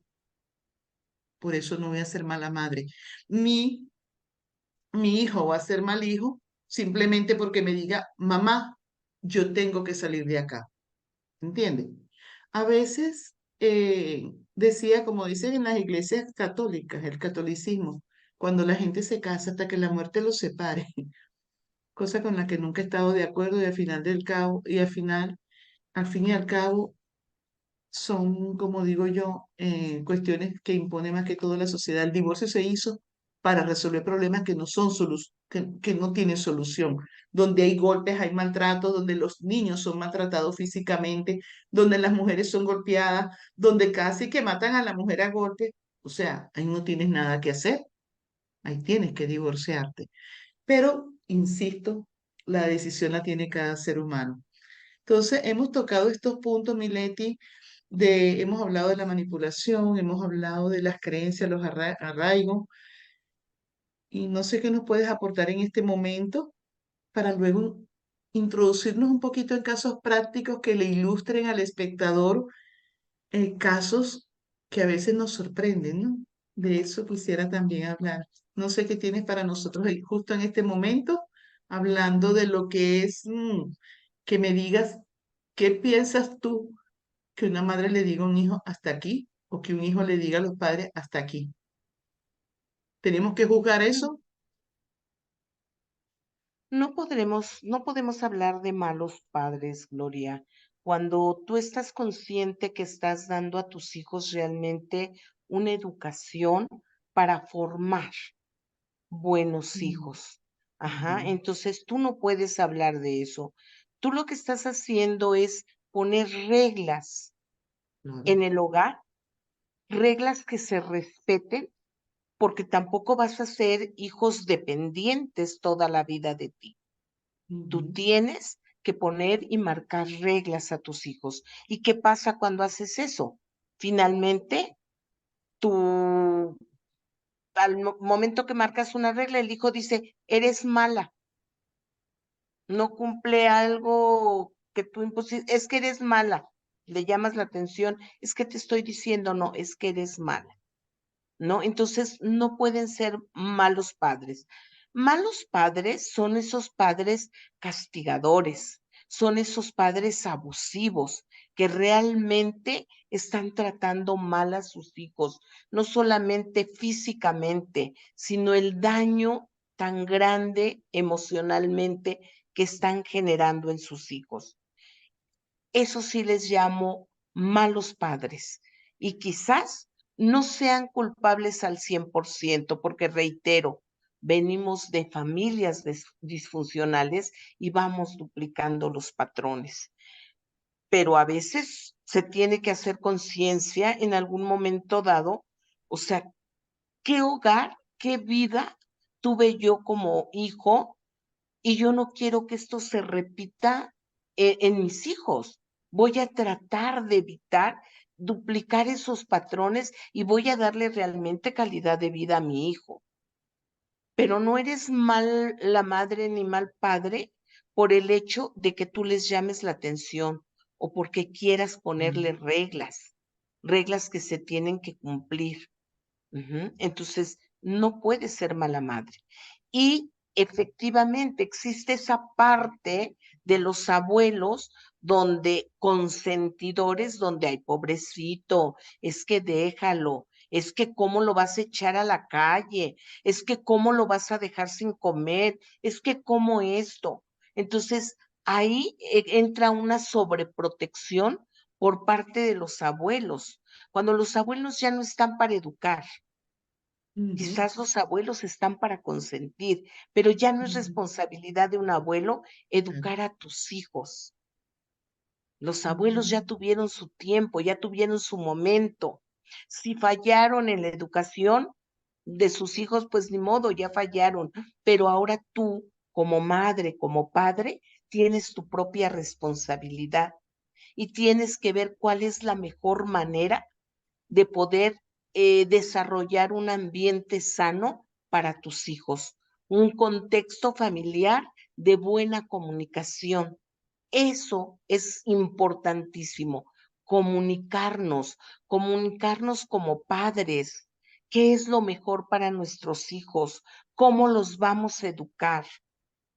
por eso no voy a ser mala madre. Ni mi hijo va a ser mal hijo simplemente porque me diga, mamá, yo tengo que salir de acá. ¿Entiendes? A veces decía, como dicen en las iglesias católicas, el catolicismo, cuando la gente se casa hasta que la muerte los separe, cosa con la que nunca he estado de acuerdo y al final del cabo, y al fin y al cabo, son, como digo yo, cuestiones que impone más que todo la sociedad. El divorcio se hizo para resolver problemas que no son que no tienen solución, donde hay golpes, hay maltratos, donde los niños son maltratados físicamente, donde las mujeres son golpeadas, donde casi que matan a la mujer a golpes. O sea, ahí no tienes nada que hacer, ahí tienes que divorciarte. Pero, insisto, la decisión la tiene cada ser humano. Entonces, hemos tocado estos puntos, Mileti, hemos hablado de la manipulación, hemos hablado de las creencias, los arraigos, y no sé qué nos puedes aportar en este momento para luego introducirnos un poquito en casos prácticos que le ilustren al espectador casos que a veces nos sorprenden, ¿no? De eso quisiera también hablar. No sé qué tienes para nosotros ahí justo en este momento, hablando de lo que es, que me digas, ¿qué piensas tú que una madre le diga a un hijo hasta aquí o que un hijo le diga a los padres hasta aquí? ¿Tenemos que juzgar eso? No podemos hablar de malos padres, Gloria, cuando tú estás consciente que estás dando a tus hijos realmente una educación para formar buenos Mm, hijos. Ajá, ujú, entonces tú no puedes hablar de eso. Tú lo que estás haciendo es poner reglas claro. en el hogar, reglas que se respeten, porque tampoco vas a ser hijos dependientes toda la vida de ti. Tú Ujú, tienes que poner y marcar reglas a tus hijos. ¿Y qué pasa cuando haces eso? Finalmente, tú, al momento que marcas una regla, el hijo dice, eres mala, no cumple algo que tú impusiste, es que eres mala. Le llamas la atención, es que te estoy diciendo, no, es que eres mala. ¿No? Entonces, no pueden ser malos padres. Malos padres son esos padres castigadores, son esos padres abusivos que realmente están tratando mal a sus hijos, no solamente físicamente, sino el daño tan grande emocionalmente que están generando en sus hijos. Eso sí les llamo malos padres. Y quizás no sean culpables al 100%, porque reitero, venimos de familias disfuncionales y vamos duplicando los patrones. Pero a veces se tiene que hacer conciencia en algún momento dado, o sea, ¿qué hogar, qué vida tuve yo como hijo y yo no quiero que esto se repita en mis hijos? Voy a tratar de evitar duplicar esos patrones y voy a darle realmente calidad de vida a mi hijo. Pero no eres mal la madre ni mal padre por el hecho de que tú les llames la atención o porque quieras ponerle mm, reglas, reglas que se tienen que cumplir. Ujú. Entonces, no puede ser mala madre. Y efectivamente existe esa parte de los abuelos donde consentidores, donde hay pobrecito, es que déjalo, es que cómo lo vas a echar a la calle, es que cómo lo vas a dejar sin comer, es que cómo esto. Entonces, ahí entra una sobreprotección por parte de los abuelos, cuando los abuelos ya no están para educar. ujú, Quizás los abuelos están para consentir, pero ya no es ujú, responsabilidad de un abuelo claro, educar a tus hijos. Los abuelos ya ujú, tuvieron su tiempo, ya tuvieron su momento. Si fallaron en la educación de sus hijos, pues ni modo, ya fallaron. Pero ahora tú, como madre, como padre, tienes tu propia responsabilidad y tienes que ver cuál es la mejor manera de poder desarrollar un ambiente sano para tus hijos, un contexto familiar de buena comunicación. Eso es importantísimo, comunicarnos, comunicarnos como padres. ¿Qué es lo mejor para nuestros hijos? ¿Cómo los vamos a educar?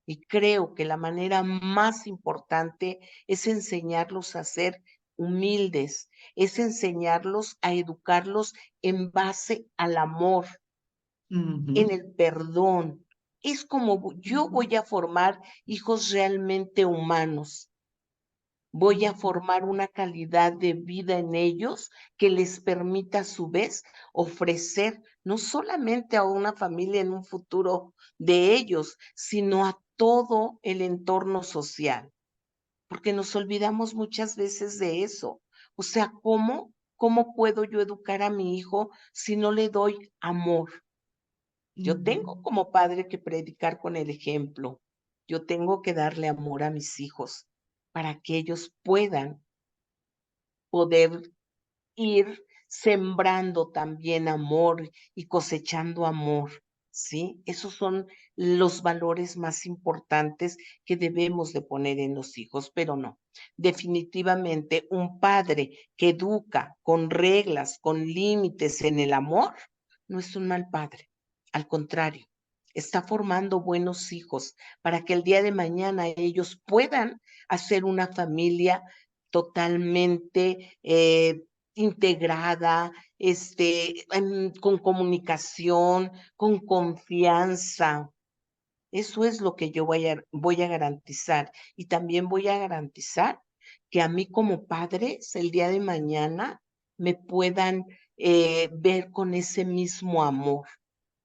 Y creo que la manera más importante es enseñarlos a ser humildes, es enseñarlos a educarlos en base al amor, en Ujú, el perdón. Es como yo ujú, voy a formar hijos realmente humanos. Voy a ujú, formar una calidad de vida en ellos que les permita a su vez ofrecer no solamente a una familia en un futuro de ellos, sino a todo el entorno social, porque nos olvidamos muchas veces de eso. O sea, ¿cómo puedo yo educar a mi hijo si no le doy amor? Yo ujú, tengo como padre que predicar con el ejemplo. Yo tengo que darle amor a mis hijos para que ellos puedan poder ir sembrando también amor y cosechando amor, ¿sí? Esos son los valores más importantes que debemos de poner en los hijos, pero no. Definitivamente un padre que educa con reglas, con límites en el amor, no es un mal padre. Al contrario, está formando buenos hijos para que el día de mañana ellos puedan hacer una familia totalmente integrada, con comunicación, con confianza. Eso es lo que yo voy a garantizar. Y también voy a garantizar que a mí como padres el día de mañana me puedan ver con ese mismo amor.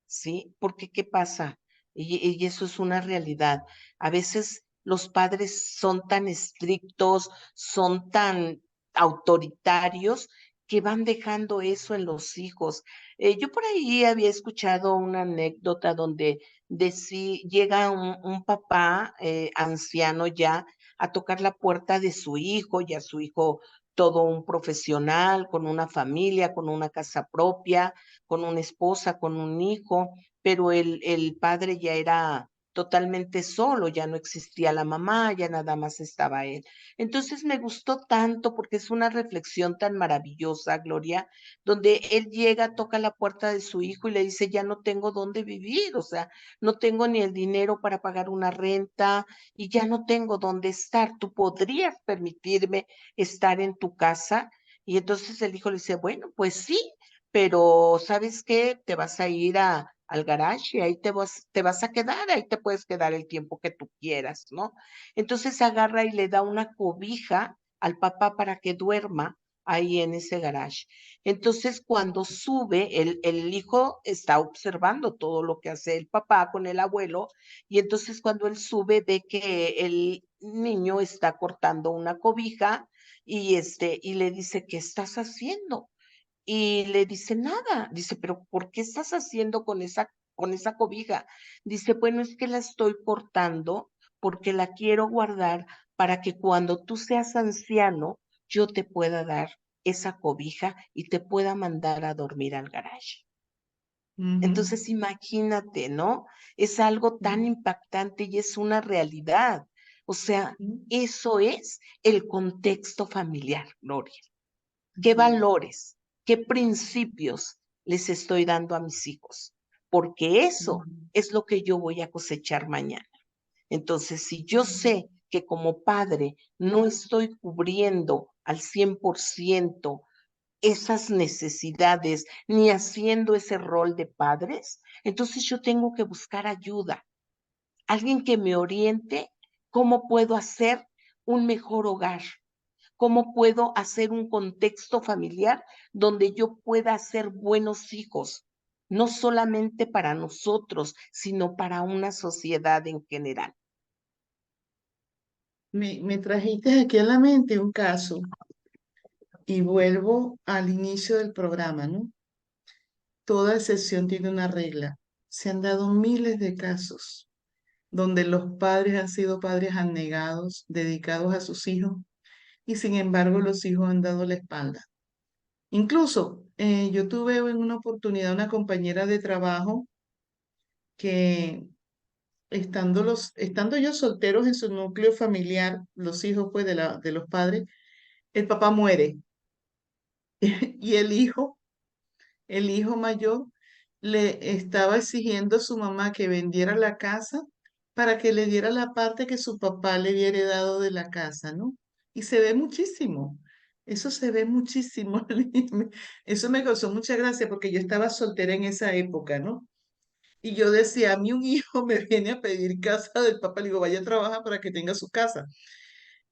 ¿Sí? Porque, ¿qué pasa? Y eso es una realidad. A veces los padres son tan estrictos, son tan autoritarios, que van dejando eso en los hijos. Yo por ahí había escuchado una anécdota donde llega un papá anciano ya a tocar la puerta de su hijo, ya su hijo todo un profesional, con una familia, con una casa propia, con una esposa, con un hijo, pero el padre ya era totalmente solo, ya no existía la mamá, ya nada más estaba él. Entonces me gustó tanto porque es una reflexión tan maravillosa, Gloria, donde él llega, toca la puerta de su hijo y le dice, ya no tengo dónde vivir, o sea, no tengo ni el dinero para pagar una renta y ya no tengo dónde estar. ¿Tú podrías permitirme estar en tu casa? Y entonces el hijo le dice, bueno, pues sí, pero ¿sabes qué? Te vas a ir al garage y ahí te vas a quedar, ahí te puedes quedar el tiempo que tú quieras, ¿no? Entonces agarra y le da una cobija al papá para que duerma ahí en ese garage. Entonces, cuando sube, el hijo está observando todo lo que hace el papá con el abuelo, y entonces cuando él sube, ve que el niño está cortando una cobija y le dice, ¿qué estás haciendo? Y le dice, nada. Dice, pero ¿por qué estás haciendo con esa cobija? Dice, bueno, es que la estoy cortando porque la quiero guardar para que cuando tú seas anciano, yo te pueda dar esa cobija y te pueda mandar a dormir al garaje. ujú, Entonces, imagínate, ¿no? Es algo tan impactante y es una realidad. O sea, ujú, eso es el contexto familiar, Gloria. ¿Qué así es. valores, qué principios les estoy dando a mis hijos? Porque eso Ujú, es lo que yo voy a cosechar mañana. Entonces, si yo ujú, sé que como padre no estoy cubriendo al 100% esas necesidades, ni haciendo ese rol de padres, entonces yo tengo que buscar ayuda, alguien que me oriente cómo puedo hacer un mejor hogar, cómo puedo hacer un contexto familiar donde yo pueda ser buenos hijos, no solamente para nosotros, sino para una sociedad en general. Me trajiste aquí a la mente un caso y vuelvo al inicio del programa, ¿no? Toda excepción tiene una regla. Se han dado miles de casos donde los padres han sido padres abnegados, dedicados a sus hijos, y sin embargo los hijos han dado la espalda. Incluso yo tuve en una oportunidad una compañera de trabajo que estando ellos solteros en su núcleo familiar, los hijos pues de los padres, el papá muere y el hijo mayor, le estaba exigiendo a su mamá que vendiera la casa para que le diera la parte que su papá le había heredado de la casa, ¿no? Y se ve muchísimo. Eso se ve muchísimo. Eso me causó mucha gracia porque yo estaba soltera en esa época, ¿no? Y yo decía, a mí un hijo me viene a pedir casa del papá, le digo, vaya a trabajar para que tenga su casa.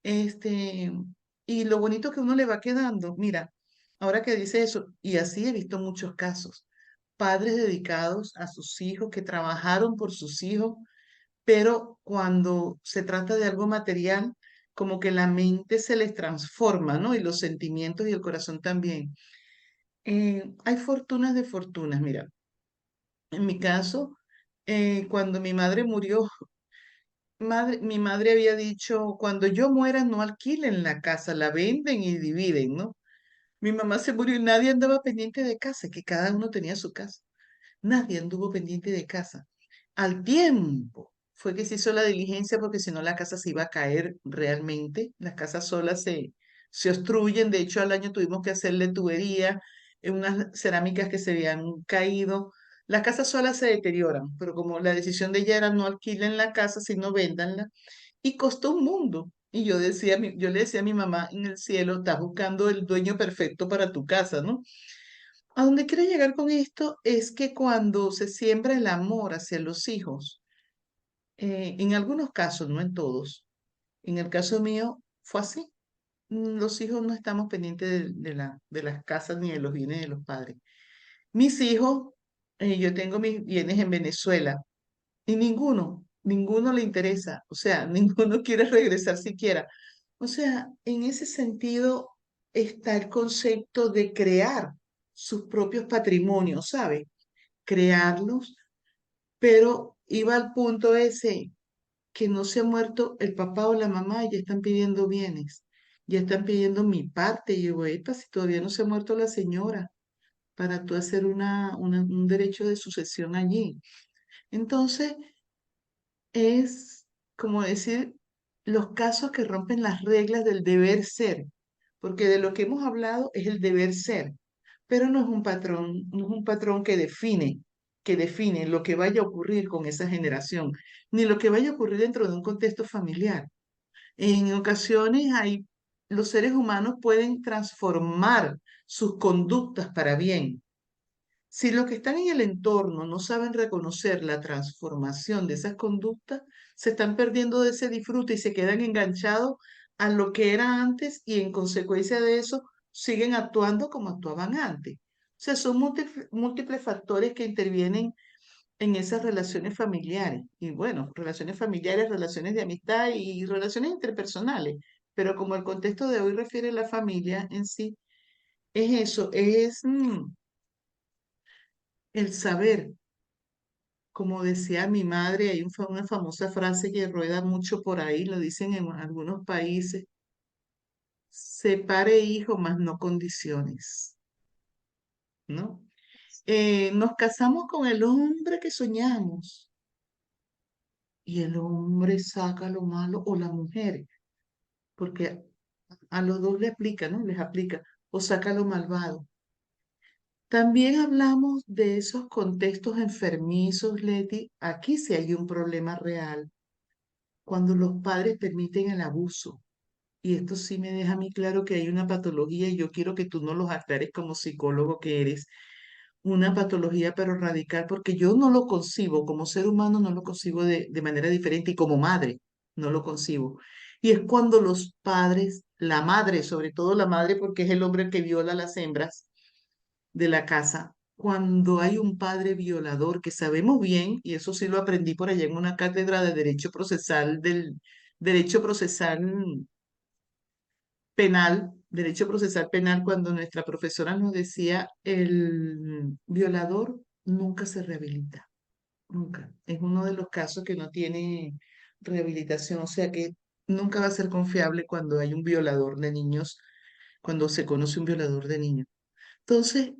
Este, y lo bonito que uno le va quedando, mira, ahora que dice eso, y así he visto muchos casos, padres dedicados a sus hijos, que trabajaron por sus hijos, pero cuando se trata de algo material, como que la mente se les transforma, ¿no? Y los sentimientos y el corazón también. Hay fortunas de fortunas, mira. En mi caso, cuando mi madre murió, mi madre había dicho, cuando yo muera no alquilen la casa, la venden y dividen, ¿no? Mi mamá se murió y nadie andaba pendiente de casa, que cada uno tenía su casa. Nadie anduvo pendiente de casa. Al tiempo fue que se hizo la diligencia porque si no la casa se iba a caer realmente. Las casas solas se obstruyen. De hecho, al año tuvimos que hacerle tubería en unas cerámicas que se habían caído. Las casas solas se deterioran, pero como la decisión de ella era no alquilen la casa, sino véndanla, y costó un mundo. Y yo decía, yo le decía a mi mamá en el cielo, estás buscando el dueño perfecto para tu casa, ¿no? A donde quiero llegar con esto es que cuando se siembra el amor hacia los hijos, en algunos casos, no en todos, en el caso mío fue así. Los hijos no estamos pendientes de las casas ni de los bienes de los padres. Mis hijos, yo tengo mis bienes en Venezuela y ninguno le interesa, o sea, ninguno quiere regresar siquiera. O sea, en ese sentido está el concepto de crear sus propios patrimonios, ¿sabe? Crearlos, pero iba al punto ese, que no se ha muerto el papá o la mamá y ya están pidiendo bienes, ya están pidiendo mi parte. Y yo digo, epa, si todavía no se ha muerto la señora, para tú hacer un derecho de sucesión allí. Entonces, es como decir los casos que rompen las reglas del deber ser, porque de lo que hemos hablado es el deber ser, pero no es un patrón, no es un patrón que define lo que vaya a ocurrir con esa generación, ni lo que vaya a ocurrir dentro de un contexto familiar. En ocasiones los seres humanos pueden transformar sus conductas para bien. Si los que están en el entorno no saben reconocer la transformación de esas conductas, se están perdiendo de ese disfrute y se quedan enganchados a lo que era antes y en consecuencia de eso siguen actuando como actuaban antes. O sea, son múltiples factores que intervienen en esas relaciones familiares. Y bueno, relaciones familiares, relaciones de amistad y relaciones interpersonales. Pero como el contexto de hoy refiere a la familia en sí, es eso, es el saber. Como decía mi madre, hay una famosa frase que rueda mucho por ahí, lo dicen en algunos países: separe hijos, mas no condiciones, ¿no? Nos casamos con el hombre que soñamos y el hombre saca lo malo, o la mujer, porque a los dos le aplica, ¿no? Les aplica, o saca lo malvado. También hablamos de esos contextos enfermizos, Leti. Aquí sí hay un problema real, cuando los padres permiten el abuso. Y esto sí me deja a mí claro que hay una patología y yo quiero que tú nos los aclares como psicólogo que eres. Una patología pero radical, porque yo no lo concibo, como ser humano no lo concibo de manera diferente y como madre no lo concibo. Y es cuando los padres, la madre, sobre todo la madre, porque es el hombre el que viola a las hembras de la casa, cuando hay un padre violador, que sabemos bien, y eso sí lo aprendí por allá en una cátedra de derecho procesal penal, derecho procesal penal, cuando nuestra profesora nos decía, el violador nunca se rehabilita, nunca. Es uno de los casos que no tiene rehabilitación, o sea que nunca va a ser confiable cuando hay un violador de niños, cuando se conoce un violador de niños. Entonces,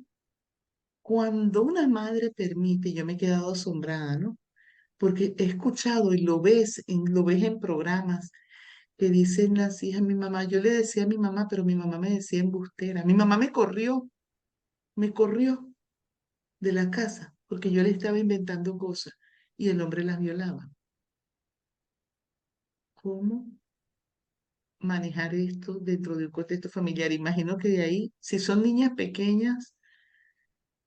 cuando una madre permite, yo me he quedado asombrada, ¿no? porque he escuchado y lo ves en programas que dicen las hijas, mi mamá, yo le decía a mi mamá, pero mi mamá me decía embustera. Mi mamá me corrió de la casa porque yo le estaba inventando cosas y el hombre las violaba. ¿Cómo manejar esto dentro de un contexto familiar? Imagino que de ahí, si son niñas pequeñas,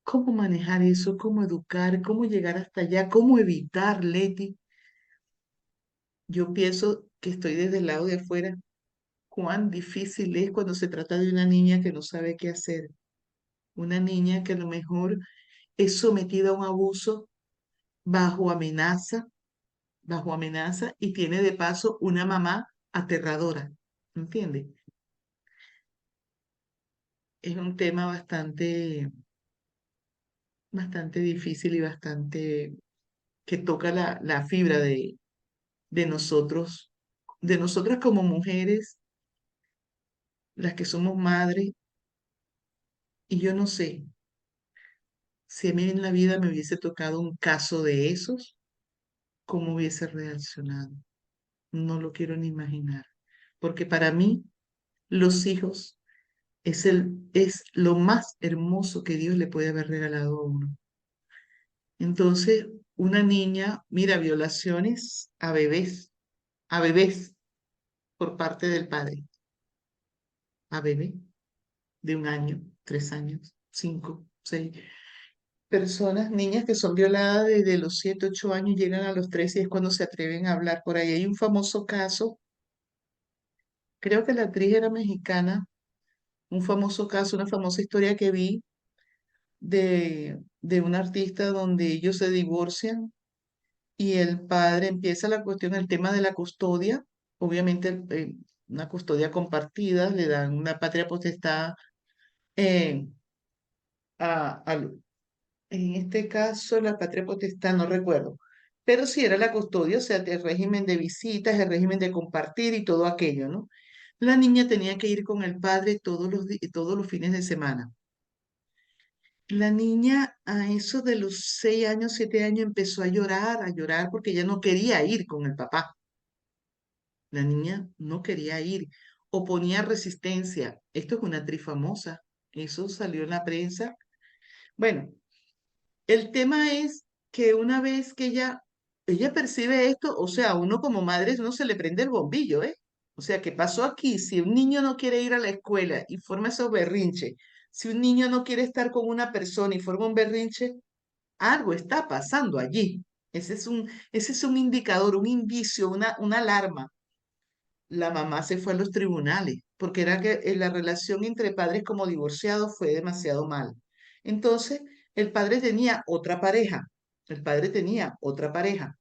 ¿cómo manejar eso? ¿Cómo educar? ¿Cómo llegar hasta allá? ¿Cómo evitar, Leti? Yo pienso que estoy desde el lado de afuera. Cuán difícil es cuando se trata de una niña que no sabe qué hacer. Una niña que a lo mejor es sometida a un abuso bajo amenaza, bajo amenaza y tiene de paso una mamá aterradora. ¿Entiendes? Es un tema bastante difícil y bastante que toca la fibra de nosotros, de nosotras como mujeres, las que somos madres, y yo no sé si a mí en la vida me hubiese tocado un caso de esos, cómo hubiese reaccionado. No lo quiero ni imaginar, porque para mí los hijos es lo más hermoso que Dios le puede haber regalado a uno. Entonces, una niña, mira, violaciones a bebés por parte del padre, a bebé de 1 año, 3 años, 5, 6. Personas, niñas que son violadas desde los 7, 8 años, llegan a los 13 y es cuando se atreven a hablar. Por ahí hay un famoso caso, creo que la actriz era mexicana, un famoso caso, una famosa historia que vi de un artista donde ellos se divorcian y el padre empieza la cuestión, el tema de la custodia, obviamente una custodia compartida, le dan una patria potestad eh, al en este caso, la patria potestad, no recuerdo. Pero sí era la custodia, o sea, el régimen de visitas, el régimen de compartir y todo aquello, ¿no? La niña tenía que ir con el padre todos los fines de semana. La niña a eso de los 6 años, 7 años empezó a llorar porque ella no quería ir con el papá. La niña no quería ir, oponía resistencia. Esto es una actriz famosa. Eso salió en la prensa. Bueno, el tema es que una vez que ella percibe esto, o sea, a uno como madre no se le prende el bombillo, ¿eh? O sea, ¿qué pasó aquí? Si un niño no quiere ir a la escuela y forma esos berrinches, si un niño no quiere estar con una persona y forma un berrinche, algo está pasando allí. Ese es un indicador, un indicio, una alarma. La mamá se fue a los tribunales porque era que la relación entre padres como divorciados fue demasiado mal. Entonces, el padre tenía otra pareja, el padre tenía otra pareja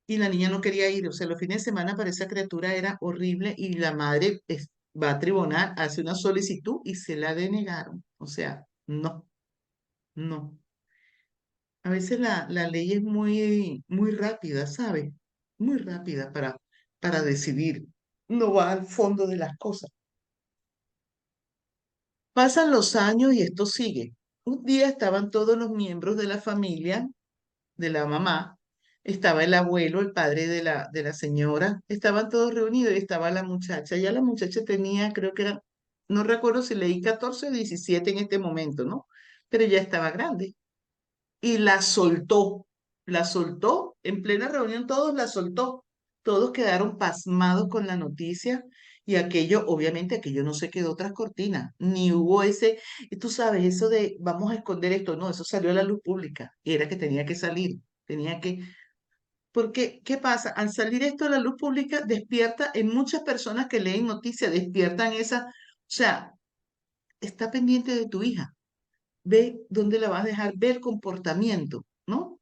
y la niña no quería ir. O sea, los fines de semana para esa criatura era horrible y la madre va a tribunal, hace una solicitud y se la denegaron. O sea, no, no. A veces la ley es muy rápida, ¿sabes? Muy rápida para decidir. No va al fondo de las cosas. Pasan los años y esto sigue. Un día estaban todos los miembros de la familia, de la mamá, estaba el abuelo, el padre de la señora, estaban todos reunidos y estaba la muchacha. Ya la muchacha tenía, creo que era, no recuerdo si leí 14 o 17 en este momento, ¿no? Pero ya estaba grande y la soltó, en plena reunión todos la soltó, todos quedaron pasmados con la noticia y aquello, obviamente aquello no se quedó tras cortina, ni hubo y tú sabes, eso de vamos a esconder esto, no, eso salió a la luz pública, y era que tenía que salir, porque, ¿qué pasa? Al salir esto a la luz pública, despierta en muchas personas que leen noticias, despiertan o sea, está pendiente de tu hija, ve dónde la vas a dejar, ve el comportamiento, ¿no?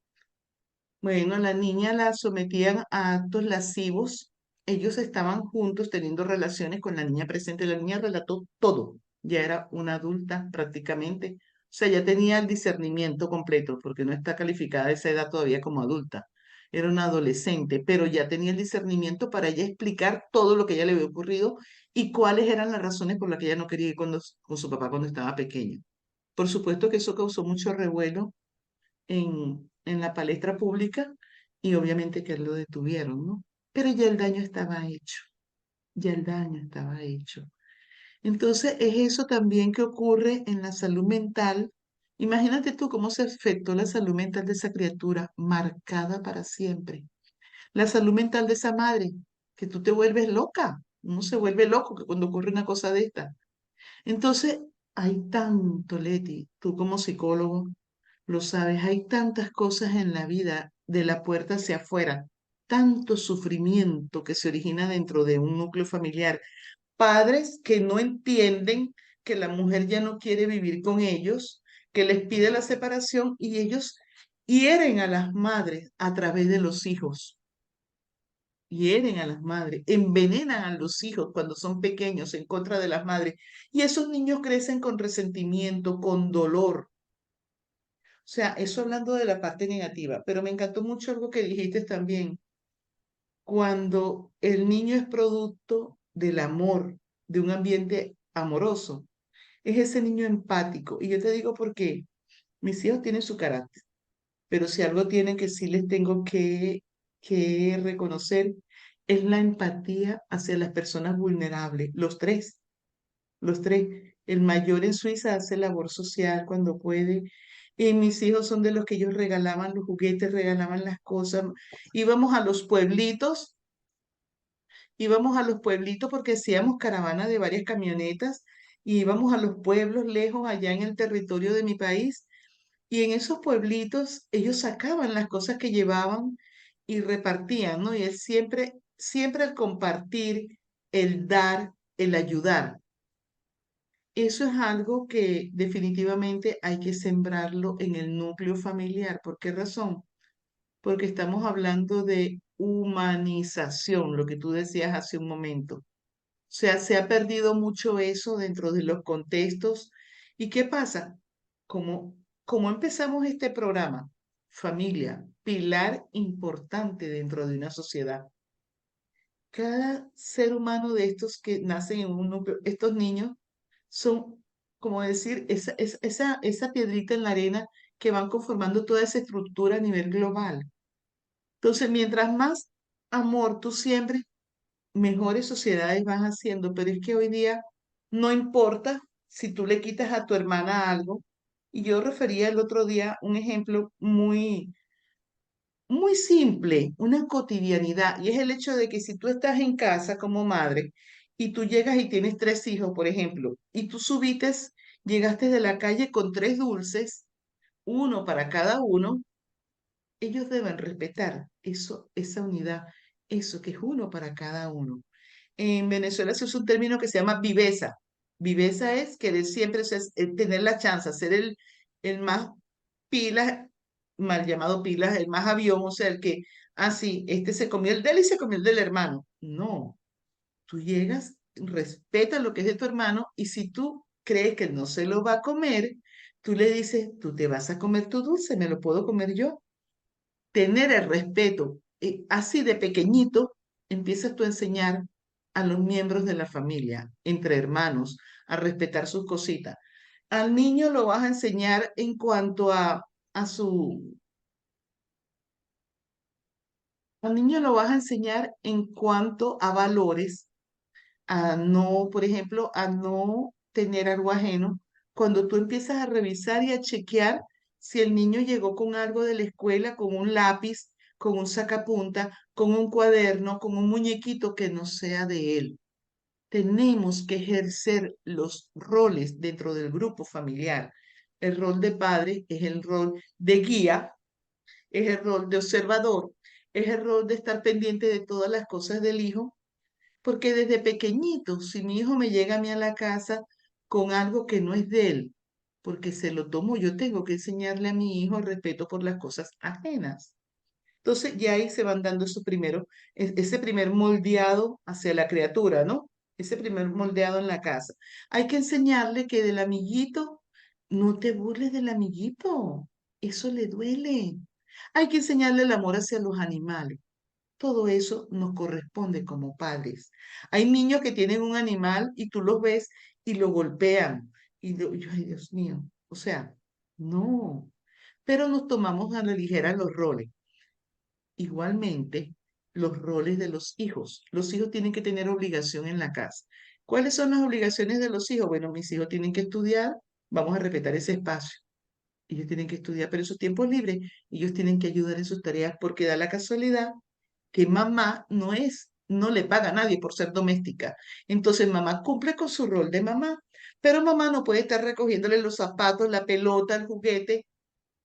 Bueno, la niña la sometían a actos lascivos. Ellos estaban juntos teniendo relaciones con la niña presente. La niña relató todo. Ya era una adulta prácticamente. O sea, ya tenía el discernimiento completo, porque no está calificada a esa edad todavía como adulta. Era una adolescente, pero ya tenía el discernimiento para ella explicar todo lo que a ella le había ocurrido y cuáles eran las razones por las que ella no quería ir con su papá cuando estaba pequeña. Por supuesto que eso causó mucho revuelo en la palestra pública y obviamente que lo detuvieron, ¿no? Pero ya el daño estaba hecho, ya el daño estaba hecho. Entonces, es eso también que ocurre en la salud mental. Imagínate tú cómo se afectó la salud mental de esa criatura, marcada para siempre. La salud mental de esa madre, que tú te vuelves loca. Uno se vuelve loco que cuando ocurre una cosa de esta. Entonces, hay tanto, Leti, tú como psicólogo lo sabes, hay tantas cosas en la vida de la puerta hacia afuera, tanto sufrimiento que se origina dentro de un núcleo familiar, padres que no entienden que la mujer ya no quiere vivir con ellos, que les pide la separación y ellos hieren a las madres a través de los hijos, hieren a las madres, envenenan a los hijos cuando son pequeños en contra de las madres y esos niños crecen con resentimiento, con dolor. O sea, eso hablando de la parte negativa, pero me encantó mucho algo que dijiste también, cuando el niño es producto del amor, de un ambiente amoroso, es ese niño empático. Y yo te digo porque mis hijos tienen su carácter, pero si algo tienen que sí les tengo que reconocer es la empatía hacia las personas vulnerables, los tres. Los tres. El mayor en Suiza hace labor social cuando puede. Y mis hijos son de los que ellos regalaban los juguetes, regalaban las cosas. Íbamos a los pueblitos, íbamos a los pueblitos porque hacíamos caravana de varias camionetas y íbamos a los pueblos lejos allá en el territorio de mi país. Y en esos pueblitos ellos sacaban las cosas que llevaban y repartían, ¿no? Y él siempre, siempre el compartir, el dar, el ayudar. Eso es algo que definitivamente hay que sembrarlo en el núcleo familiar. ¿Por qué razón? Porque estamos hablando de humanización, lo que tú decías hace un momento. O sea, se ha perdido mucho eso dentro de los contextos. ¿Y qué pasa? Como empezamos este programa, familia, pilar importante dentro de una sociedad. Cada ser humano de estos que nacen en un núcleo, estos niños, son, como decir, esa piedrita en la arena que van conformando toda esa estructura a nivel global. Entonces, mientras más amor tú siembres, mejores sociedades van haciendo, pero es que hoy día no importa si tú le quitas a tu hermana algo. Y yo refería el otro día un ejemplo muy simple, una cotidianidad, y es el hecho de que si tú estás en casa como madre y tú llegas y tienes tres hijos, por ejemplo, y tú subites, llegaste de la calle con tres dulces, uno para cada uno, ellos deben respetar eso, esa unidad, eso que es uno para cada uno. En Venezuela se usa un término que se llama viveza. Viveza es querer siempre, o sea, es tener la chance, ser el más pilas, mal llamado pilas, el más avión, o sea, el que, sí, este se comió el de él y se comió el del hermano. No, tú llegas, respeta lo que es de tu hermano y si tú crees que él no se lo va a comer, tú le dices, tú te vas a comer tu dulce, me lo puedo comer yo. Tener el respeto, así de pequeñito, empiezas tú a enseñar a los miembros de la familia, entre hermanos, a respetar sus cositas. Al niño lo vas a enseñar en cuanto a su Al niño lo vas a enseñar en cuanto a valores, a no, por ejemplo, a no tener algo ajeno. Cuando tú empiezas a revisar y a chequear si el niño llegó con algo de la escuela, con un lápiz, con un sacapunta, con un cuaderno, con un muñequito que no sea de él. Tenemos que ejercer los roles dentro del grupo familiar. El rol de padre es el rol de guía, es el rol de observador, es el rol de estar pendiente de todas las cosas del hijo, porque desde pequeñito, si mi hijo me llega a mí a la casa con algo que no es de él, porque se lo tomo, yo tengo que enseñarle a mi hijo el respeto por las cosas ajenas. Entonces ya ahí se van dando eso primero, ese primer moldeado hacia la criatura, ¿no? Ese primer moldeado en la casa. Hay que enseñarle que del amiguito, no te burles del amiguito, eso le duele. Hay que enseñarle el amor hacia los animales. Todo eso nos corresponde como padres. Hay niños que tienen un animal y tú los ves y lo golpean. Ay, Dios mío. O sea, no. pero nos tomamos a la ligera los roles. Igualmente, los roles de los hijos. Los hijos tienen que tener obligación en la casa. ¿Cuáles son las obligaciones de los hijos? Bueno, mis hijos tienen que estudiar, vamos a respetar ese espacio. Ellos tienen que estudiar, pero en sus tiempos libres, ellos tienen que ayudar en sus tareas porque da la casualidad que mamá no le paga a nadie por ser doméstica. Entonces mamá cumple con su rol de mamá, pero mamá no puede estar recogiéndole los zapatos, la pelota, el juguete.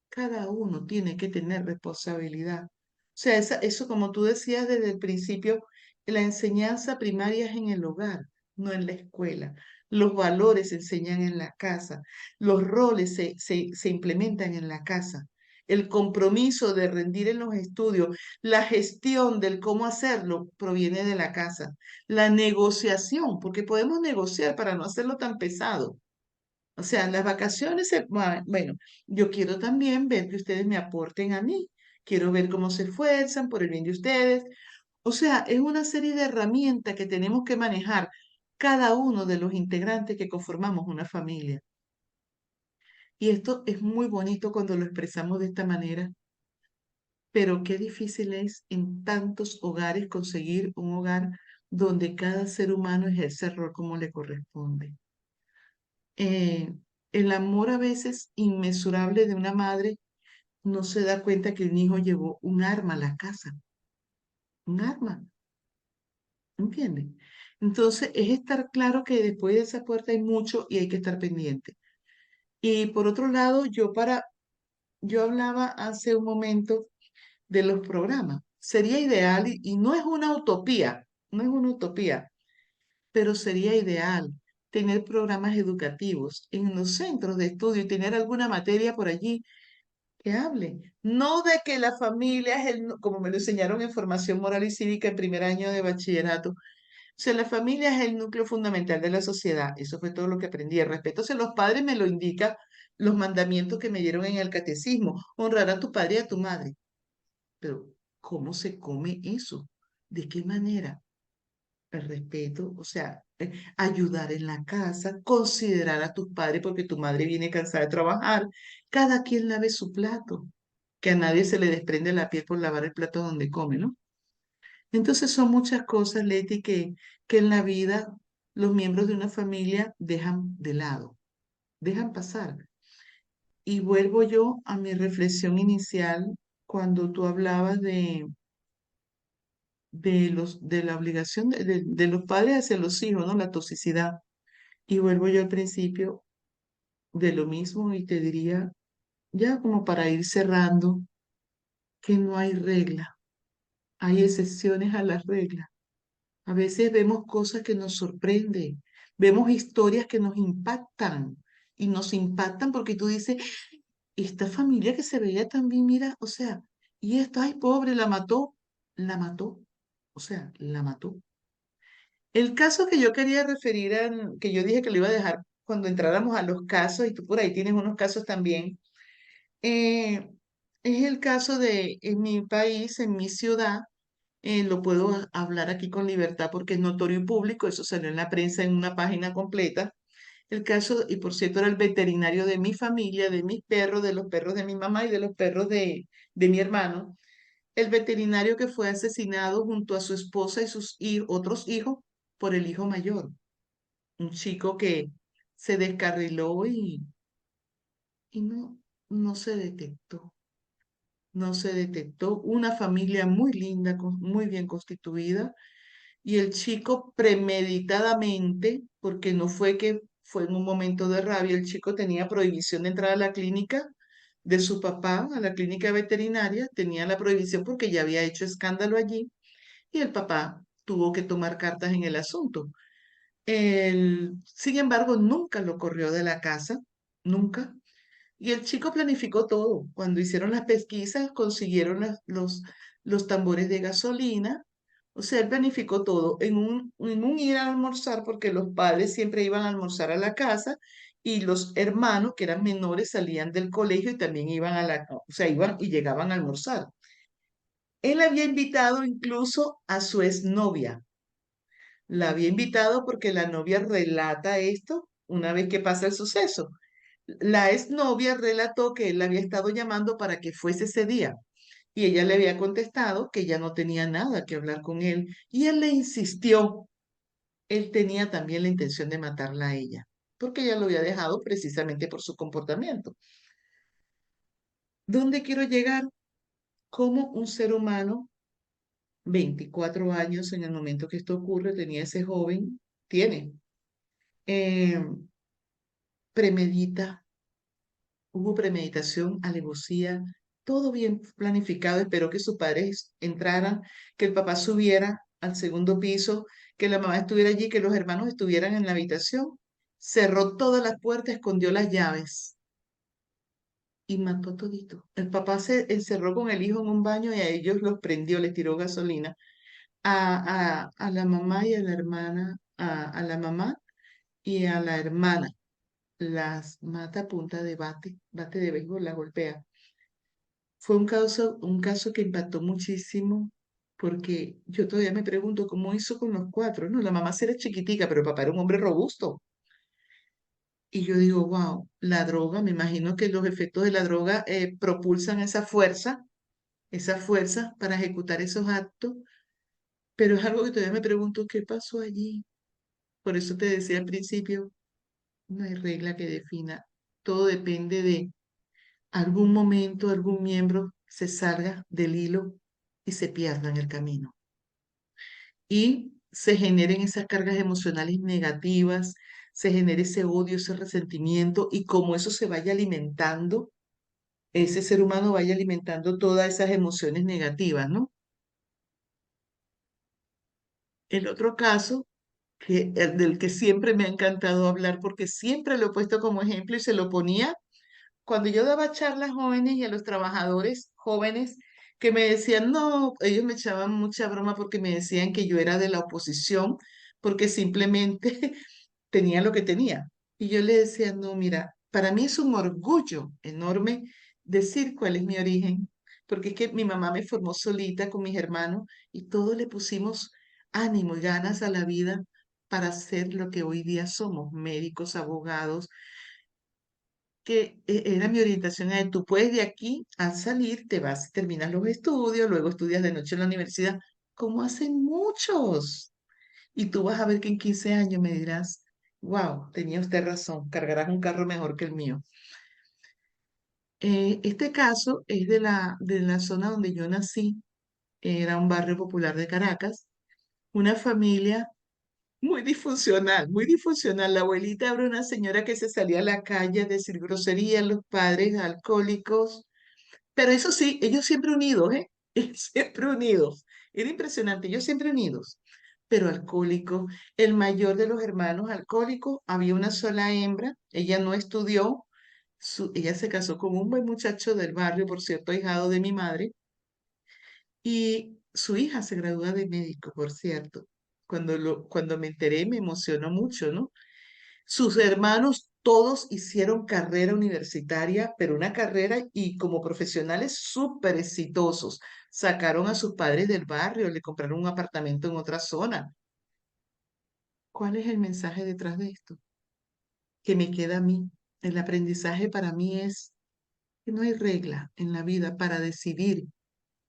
Cada uno tiene que tener responsabilidad. O sea, eso como tú decías desde el principio, la enseñanza primaria es en el hogar, no en la escuela. Los valores se enseñan en la casa, los roles se implementan en la casa. El compromiso de rendir en los estudios, la gestión del cómo hacerlo proviene de la casa. La negociación, porque podemos negociar para no hacerlo tan pesado. O sea, las vacaciones, bueno, yo quiero también ver que ustedes me aporten a mí. Quiero ver cómo se esfuerzan por el bien de ustedes. O sea, es una serie de herramientas que tenemos que manejar cada uno de los integrantes que conformamos una familia. Y esto es muy bonito cuando lo expresamos de esta manera, pero qué difícil es en tantos hogares conseguir un hogar donde cada ser humano ejerce el rol como le corresponde. eh, el amor a veces inmesurable de una madre no se da cuenta que un hijo llevó un arma a la casa, un arma, ¿entiendes? Entonces es estar claro que después de esa puerta hay mucho y hay que estar pendiente. Y por otro lado, yo hablaba hace un momento de los programas. Sería ideal y no es una utopía, no es una utopía, pero sería ideal tener programas educativos en los centros de estudio y tener alguna materia por allí que hable. No de que la familia es como me lo enseñaron en formación moral y cívica en primer año de bachillerato. O sea, la familia es el núcleo fundamental de la sociedad. Eso fue todo lo que aprendí. El respeto hacia los padres me lo indica los mandamientos que me dieron en el catecismo. Honrar a tu padre y a tu madre. Pero, ¿cómo se come eso? ¿De qué manera? El respeto, o sea, ayudar en la casa, considerar a tus padres porque tu madre viene cansada de trabajar. Cada quien lave su plato, que a nadie se le desprende la piel por lavar el plato donde come, ¿no? Entonces son muchas cosas, Leti, que en la vida los miembros de una familia dejan de lado, dejan pasar. Y vuelvo yo a mi reflexión inicial cuando tú hablabas de la obligación de los padres hacia los hijos, ¿no? La toxicidad. Y vuelvo yo al principio de lo mismo y te diría, ya como para ir cerrando, que no hay regla, hay excepciones a las reglas. A veces vemos cosas que nos sorprenden, vemos historias que nos impactan y nos impactan porque tú dices, esta familia que se veía tan bien, mira, o sea, y esto, ay, pobre, la mató, o sea, la mató. El caso que yo quería referir, que yo dije que lo iba a dejar cuando entráramos a los casos, y tú por ahí tienes unos casos también, eh, es el caso de en mi país, en mi ciudad, lo puedo hablar aquí con libertad porque es notorio y público, eso salió en la prensa en una página completa. El caso, y por cierto, era el veterinario de mi familia, de mis perros, de los perros de mi mamá y de los perros de mi hermano. El veterinario que fue asesinado junto a su esposa y sus otros hijos por el hijo mayor. Un chico que se descarriló y no se detectó. No se detectó. Una familia muy linda, muy bien constituida, y el chico premeditadamente, porque no fue que fue en un momento de rabia, el chico tenía prohibición de entrar a la clínica de su papá, a la clínica veterinaria, tenía la prohibición porque ya había hecho escándalo allí, y el papá tuvo que tomar cartas en el asunto. Sin embargo, nunca lo corrió de la casa, nunca. Y el chico planificó todo. Cuando hicieron las pesquisas, consiguieron los tambores de gasolina. O sea, él planificó todo en un ir a almorzar, porque los padres siempre iban a almorzar a la casa y los hermanos, que eran menores, salían del colegio y también iban o sea, iban y llegaban a almorzar. Él había invitado incluso a su exnovia. La había invitado porque la novia relata esto una vez que pasa el suceso. La exnovia relató que él la había estado llamando para que fuese ese día y ella le había contestado que ya no tenía nada que hablar con él y él le insistió. Él tenía también la intención de matarla a ella, porque ella lo había dejado precisamente por su comportamiento. ¿Dónde quiero llegar? Como un ser humano, 24 años en el momento que esto ocurre, tenía ese joven, tiene, eh, premedita, hubo premeditación, alevosía, todo bien planificado. Esperó que sus padres entraran, que el papá subiera al segundo piso, que la mamá estuviera allí, que los hermanos estuvieran en la habitación. Cerró todas las puertas, escondió las llaves y mató a todito. El papá se encerró con el hijo en un baño y a ellos los prendió, les tiró gasolina. A la mamá y a la hermana, a la mamá y a la hermana las mata a punta de bate de béisbol, las golpea. Fue un caso que impactó muchísimo porque yo todavía me pregunto cómo hizo con los cuatro, ¿no? La mamá sí era chiquitica, pero el papá era un hombre robusto. Y yo digo, wow, la droga, me imagino que los efectos de la droga propulsan esa fuerza para ejecutar esos actos, pero es algo que todavía me pregunto, ¿qué pasó allí? Por eso te decía al principio, no hay regla que defina, todo depende de algún momento, algún miembro se salga del hilo y se pierda en el camino. Y se generen esas cargas emocionales negativas, se genere ese odio, ese resentimiento, y como eso se vaya alimentando, ese ser humano vaya alimentando todas esas emociones negativas, ¿no? El otro caso, del que siempre me ha encantado hablar, porque siempre lo he puesto como ejemplo y se lo ponía cuando yo daba charlas jóvenes y a los trabajadores jóvenes que me decían, no, ellos me echaban mucha broma porque me decían que yo era de la oposición, porque simplemente tenía lo que tenía. Y yo le decía, no, mira, para mí es un orgullo enorme decir cuál es mi origen, porque es que mi mamá me formó solita con mis hermanos y todos le pusimos ánimo y ganas a la vida para ser lo que hoy día somos, médicos, abogados, que era mi orientación, tú puedes de aquí al salir, te vas, terminas los estudios, luego estudias de noche en la universidad, como hacen muchos. Y tú vas a ver que en 15 años me dirás, wow, tenía usted razón, cargarás un carro mejor que el mío. Este caso es de la zona donde yo nací, era un barrio popular de Caracas, una familia muy disfuncional, muy disfuncional. La abuelita era una señora que se salía a la calle a decir groserías, los padres alcohólicos, pero eso sí, ellos siempre unidos, ¿eh? Ellos siempre unidos. Era impresionante, ellos siempre unidos. Pero alcohólico, el mayor de los hermanos alcohólicos, había una sola hembra, ella no estudió, ella se casó con un buen muchacho del barrio, por cierto, ahijado de mi madre, y su hija se gradúa de médico, por cierto. Cuando me enteré me emocionó mucho, ¿no? Sus hermanos todos hicieron carrera universitaria, pero una carrera y como profesionales súper exitosos. Sacaron a sus padres del barrio, le compraron un apartamento en otra zona. ¿Cuál es el mensaje detrás de esto? Que me queda a mí. El aprendizaje para mí es que no hay regla en la vida para decidir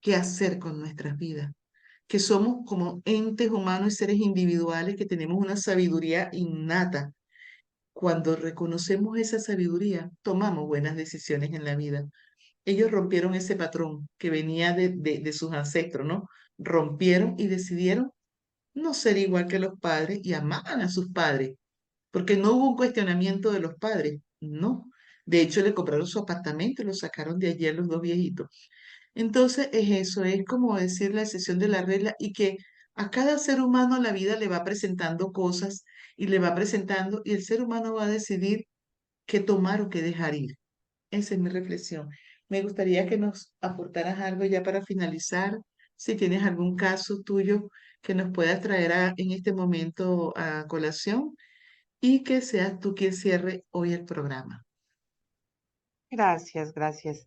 qué hacer con nuestras vidas, que somos como entes humanos y seres individuales que tenemos una sabiduría innata. Cuando reconocemos esa sabiduría, tomamos buenas decisiones en la vida. Ellos rompieron ese patrón que venía de sus ancestros, ¿no? Rompieron y decidieron no ser igual que los padres y amaban a sus padres, porque no hubo un cuestionamiento de los padres, no. De hecho, le compraron su apartamento y lo sacaron de allí a los dos viejitos. Entonces, es eso, es como decir la excepción de la regla y que a cada ser humano la vida le va presentando cosas y le va presentando y el ser humano va a decidir qué tomar o qué dejar ir. Esa es mi reflexión. Me gustaría que nos aportaras algo ya para finalizar, si tienes algún caso tuyo que nos puedas traer en este momento a colación y que seas tú quien cierre hoy el programa. Gracias, gracias.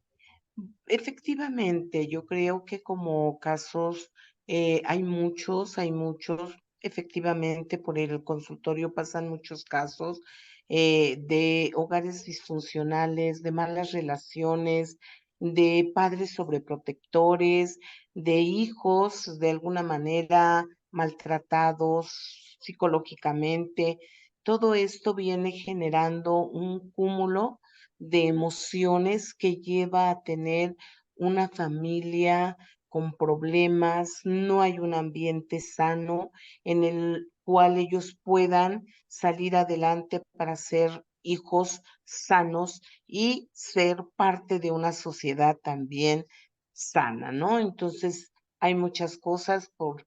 Efectivamente, yo creo que como casos hay muchos, efectivamente por el consultorio pasan muchos casos de hogares disfuncionales, de malas relaciones, de padres sobreprotectores, de hijos de alguna manera maltratados psicológicamente. Todo esto viene generando un cúmulo de emociones que lleva a tener una familia con problemas, no hay un ambiente sano en el cual ellos puedan salir adelante para ser hijos sanos y ser parte de una sociedad también sana, ¿no? Entonces, hay muchas cosas por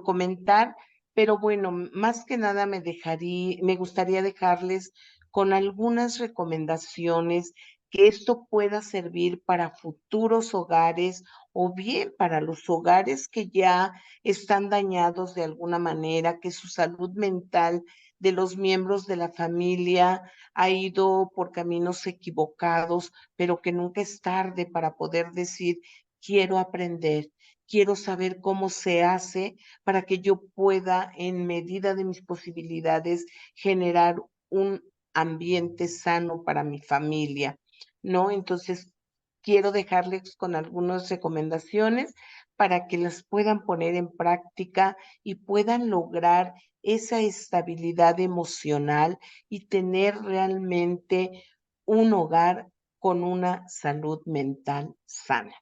comentar, pero bueno, más que nada me gustaría dejarles con algunas recomendaciones que esto pueda servir para futuros hogares o bien para los hogares que ya están dañados de alguna manera, que su salud mental de los miembros de la familia ha ido por caminos equivocados, pero que nunca es tarde para poder decir, quiero aprender, quiero saber cómo se hace para que yo pueda, en medida de mis posibilidades, generar un ambiente sano para mi familia, ¿no? Entonces, quiero dejarles con algunas recomendaciones para que las puedan poner en práctica y puedan lograr esa estabilidad emocional y tener realmente un hogar con una salud mental sana.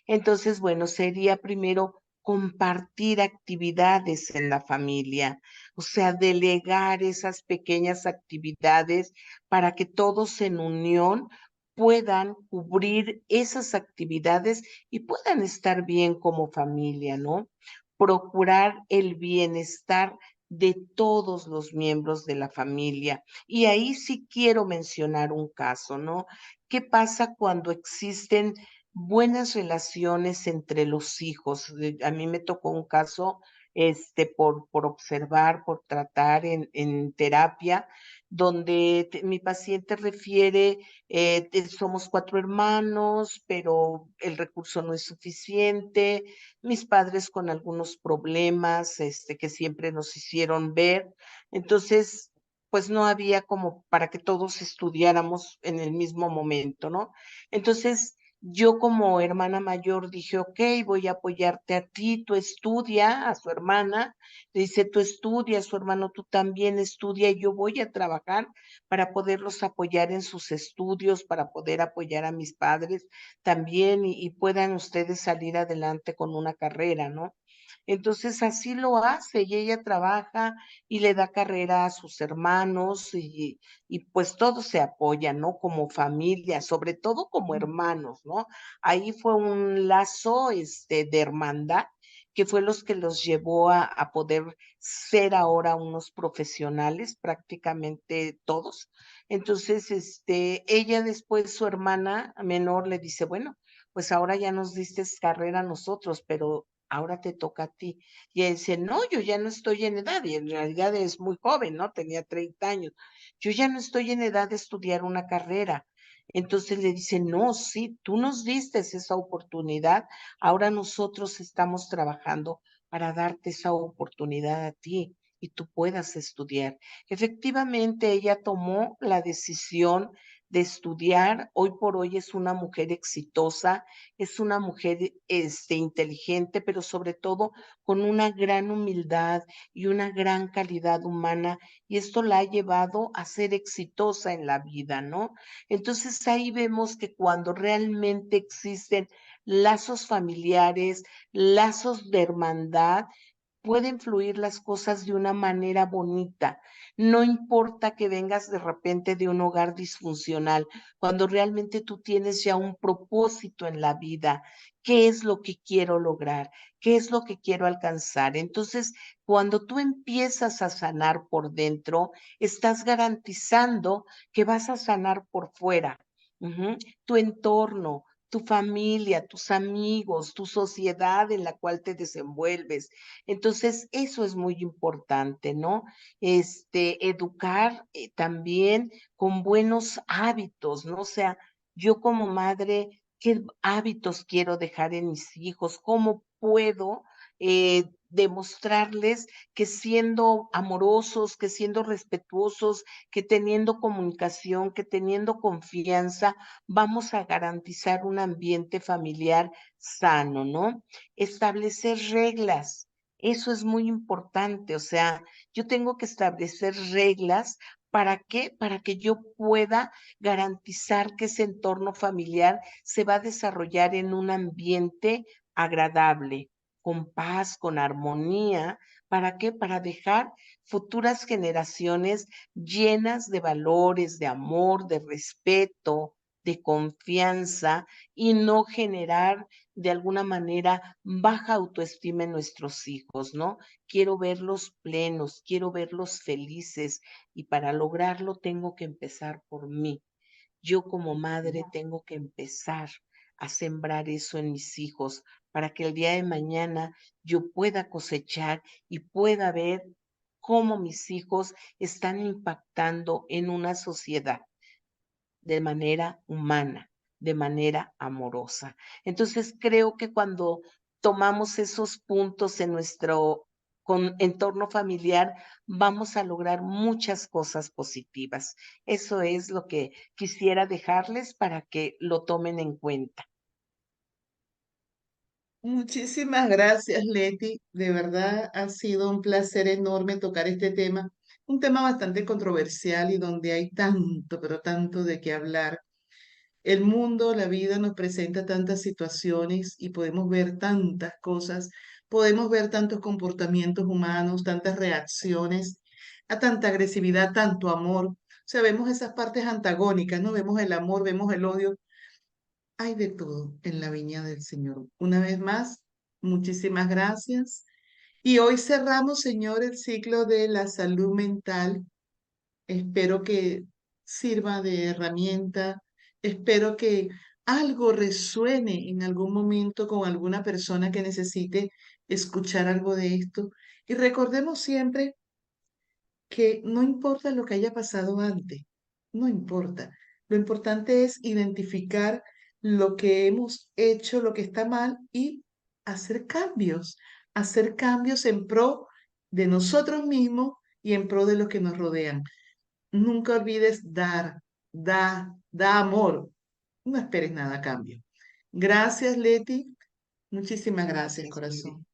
Entonces, bueno, sería primero compartir actividades en la familia, o sea, delegar esas pequeñas actividades para que todos en unión puedan cubrir esas actividades y puedan estar bien como familia, ¿no? Procurar el bienestar de todos los miembros de la familia. Y ahí sí quiero mencionar un caso, ¿no? ¿Qué pasa cuando existen buenas relaciones entre los hijos? A mí me tocó un caso, por observar, por tratar en terapia, donde mi paciente refiere, somos 4 hermanos, pero el recurso no es suficiente, mis padres con algunos problemas, que siempre nos hicieron ver. Entonces, pues no había como para que todos estudiáramos en el mismo momento, ¿no? Entonces, yo como hermana mayor dije, ok, voy a apoyarte a ti, tú estudia, a su hermana, le dice, tú estudia, a su hermano, tú también estudia, y yo voy a trabajar para poderlos apoyar en sus estudios, para poder apoyar a mis padres también y puedan ustedes salir adelante con una carrera, ¿no? Entonces así lo hace y ella trabaja y le da carrera a sus hermanos y pues todos se apoyan, ¿no? Como familia, sobre todo como hermanos, ¿no? Ahí fue un lazo, de hermandad que fue los que los llevó a poder ser ahora unos profesionales, prácticamente todos. Entonces, ella después, su hermana menor le dice, bueno, pues ahora ya nos diste carrera a nosotros, pero ahora te toca a ti. Y él dice, no, yo ya no estoy en edad, y en realidad es muy joven, ¿no? Tenía 30 años. Yo ya no estoy en edad de estudiar una carrera. Entonces le dice, no, sí, tú nos diste esa oportunidad, ahora nosotros estamos trabajando para darte esa oportunidad a ti y tú puedas estudiar. Efectivamente, ella tomó la decisión de estudiar. Hoy por hoy es una mujer exitosa, es una mujer, inteligente, pero sobre todo con una gran humildad y una gran calidad humana, y esto la ha llevado a ser exitosa en la vida, ¿no? Entonces ahí vemos que cuando realmente existen lazos familiares, lazos de hermandad, pueden fluir las cosas de una manera bonita. No importa que vengas de repente de un hogar disfuncional, cuando realmente tú tienes ya un propósito en la vida. ¿Qué es lo que quiero lograr? ¿Qué es lo que quiero alcanzar? Entonces, cuando tú empiezas a sanar por dentro, estás garantizando que vas a sanar por fuera. Ujú. Tu entorno, tu familia, tus amigos, tu sociedad en la cual te desenvuelves. Entonces, eso es muy importante, ¿no? Educar también con buenos hábitos, ¿no? O sea, yo como madre, ¿qué hábitos quiero dejar en mis hijos? ¿Cómo puedo demostrarles que siendo amorosos, que siendo respetuosos, que teniendo comunicación, que teniendo confianza, vamos a garantizar un ambiente familiar sano, ¿no? Establecer reglas, eso es muy importante, o sea, yo tengo que establecer reglas. ¿Para qué? Para que yo pueda garantizar que ese entorno familiar se va a desarrollar en un ambiente agradable, con paz, con armonía. ¿Para qué? Para dejar futuras generaciones llenas de valores, de amor, de respeto, de confianza y no generar de alguna manera baja autoestima en nuestros hijos, ¿no? Quiero verlos plenos, quiero verlos felices y para lograrlo tengo que empezar por mí. Yo como madre tengo que empezar a sembrar eso en mis hijos para que el día de mañana yo pueda cosechar y pueda ver cómo mis hijos están impactando en una sociedad de manera humana, de manera amorosa. Entonces, creo que cuando tomamos esos puntos en nuestro entorno familiar, vamos a lograr muchas cosas positivas. Eso es lo que quisiera dejarles para que lo tomen en cuenta. Muchísimas gracias, Leti. De verdad ha sido un placer enorme tocar este tema, un tema bastante controversial y donde hay tanto, pero tanto de qué hablar. El mundo, la vida nos presenta tantas situaciones y podemos ver tantas cosas, podemos ver tantos comportamientos humanos, tantas reacciones, a tanta agresividad, tanto amor. O sea, vemos esas partes antagónicas, ¿no? Vemos el amor, vemos el odio. Hay de todo en la viña del Señor. Una vez más, muchísimas gracias. Y hoy cerramos, Señor, el ciclo de la salud mental. Espero que sirva de herramienta. Espero que algo resuene en algún momento con alguna persona que necesite escuchar algo de esto. Y recordemos siempre que no importa lo que haya pasado antes, no importa. Lo importante es identificar lo que hemos hecho, lo que está mal y hacer cambios en pro de nosotros mismos y en pro de los que nos rodean. Nunca olvides dar, da amor. No esperes nada a cambio. Gracias, Leti. Muchísimas gracias, Gracias, Viri. corazón.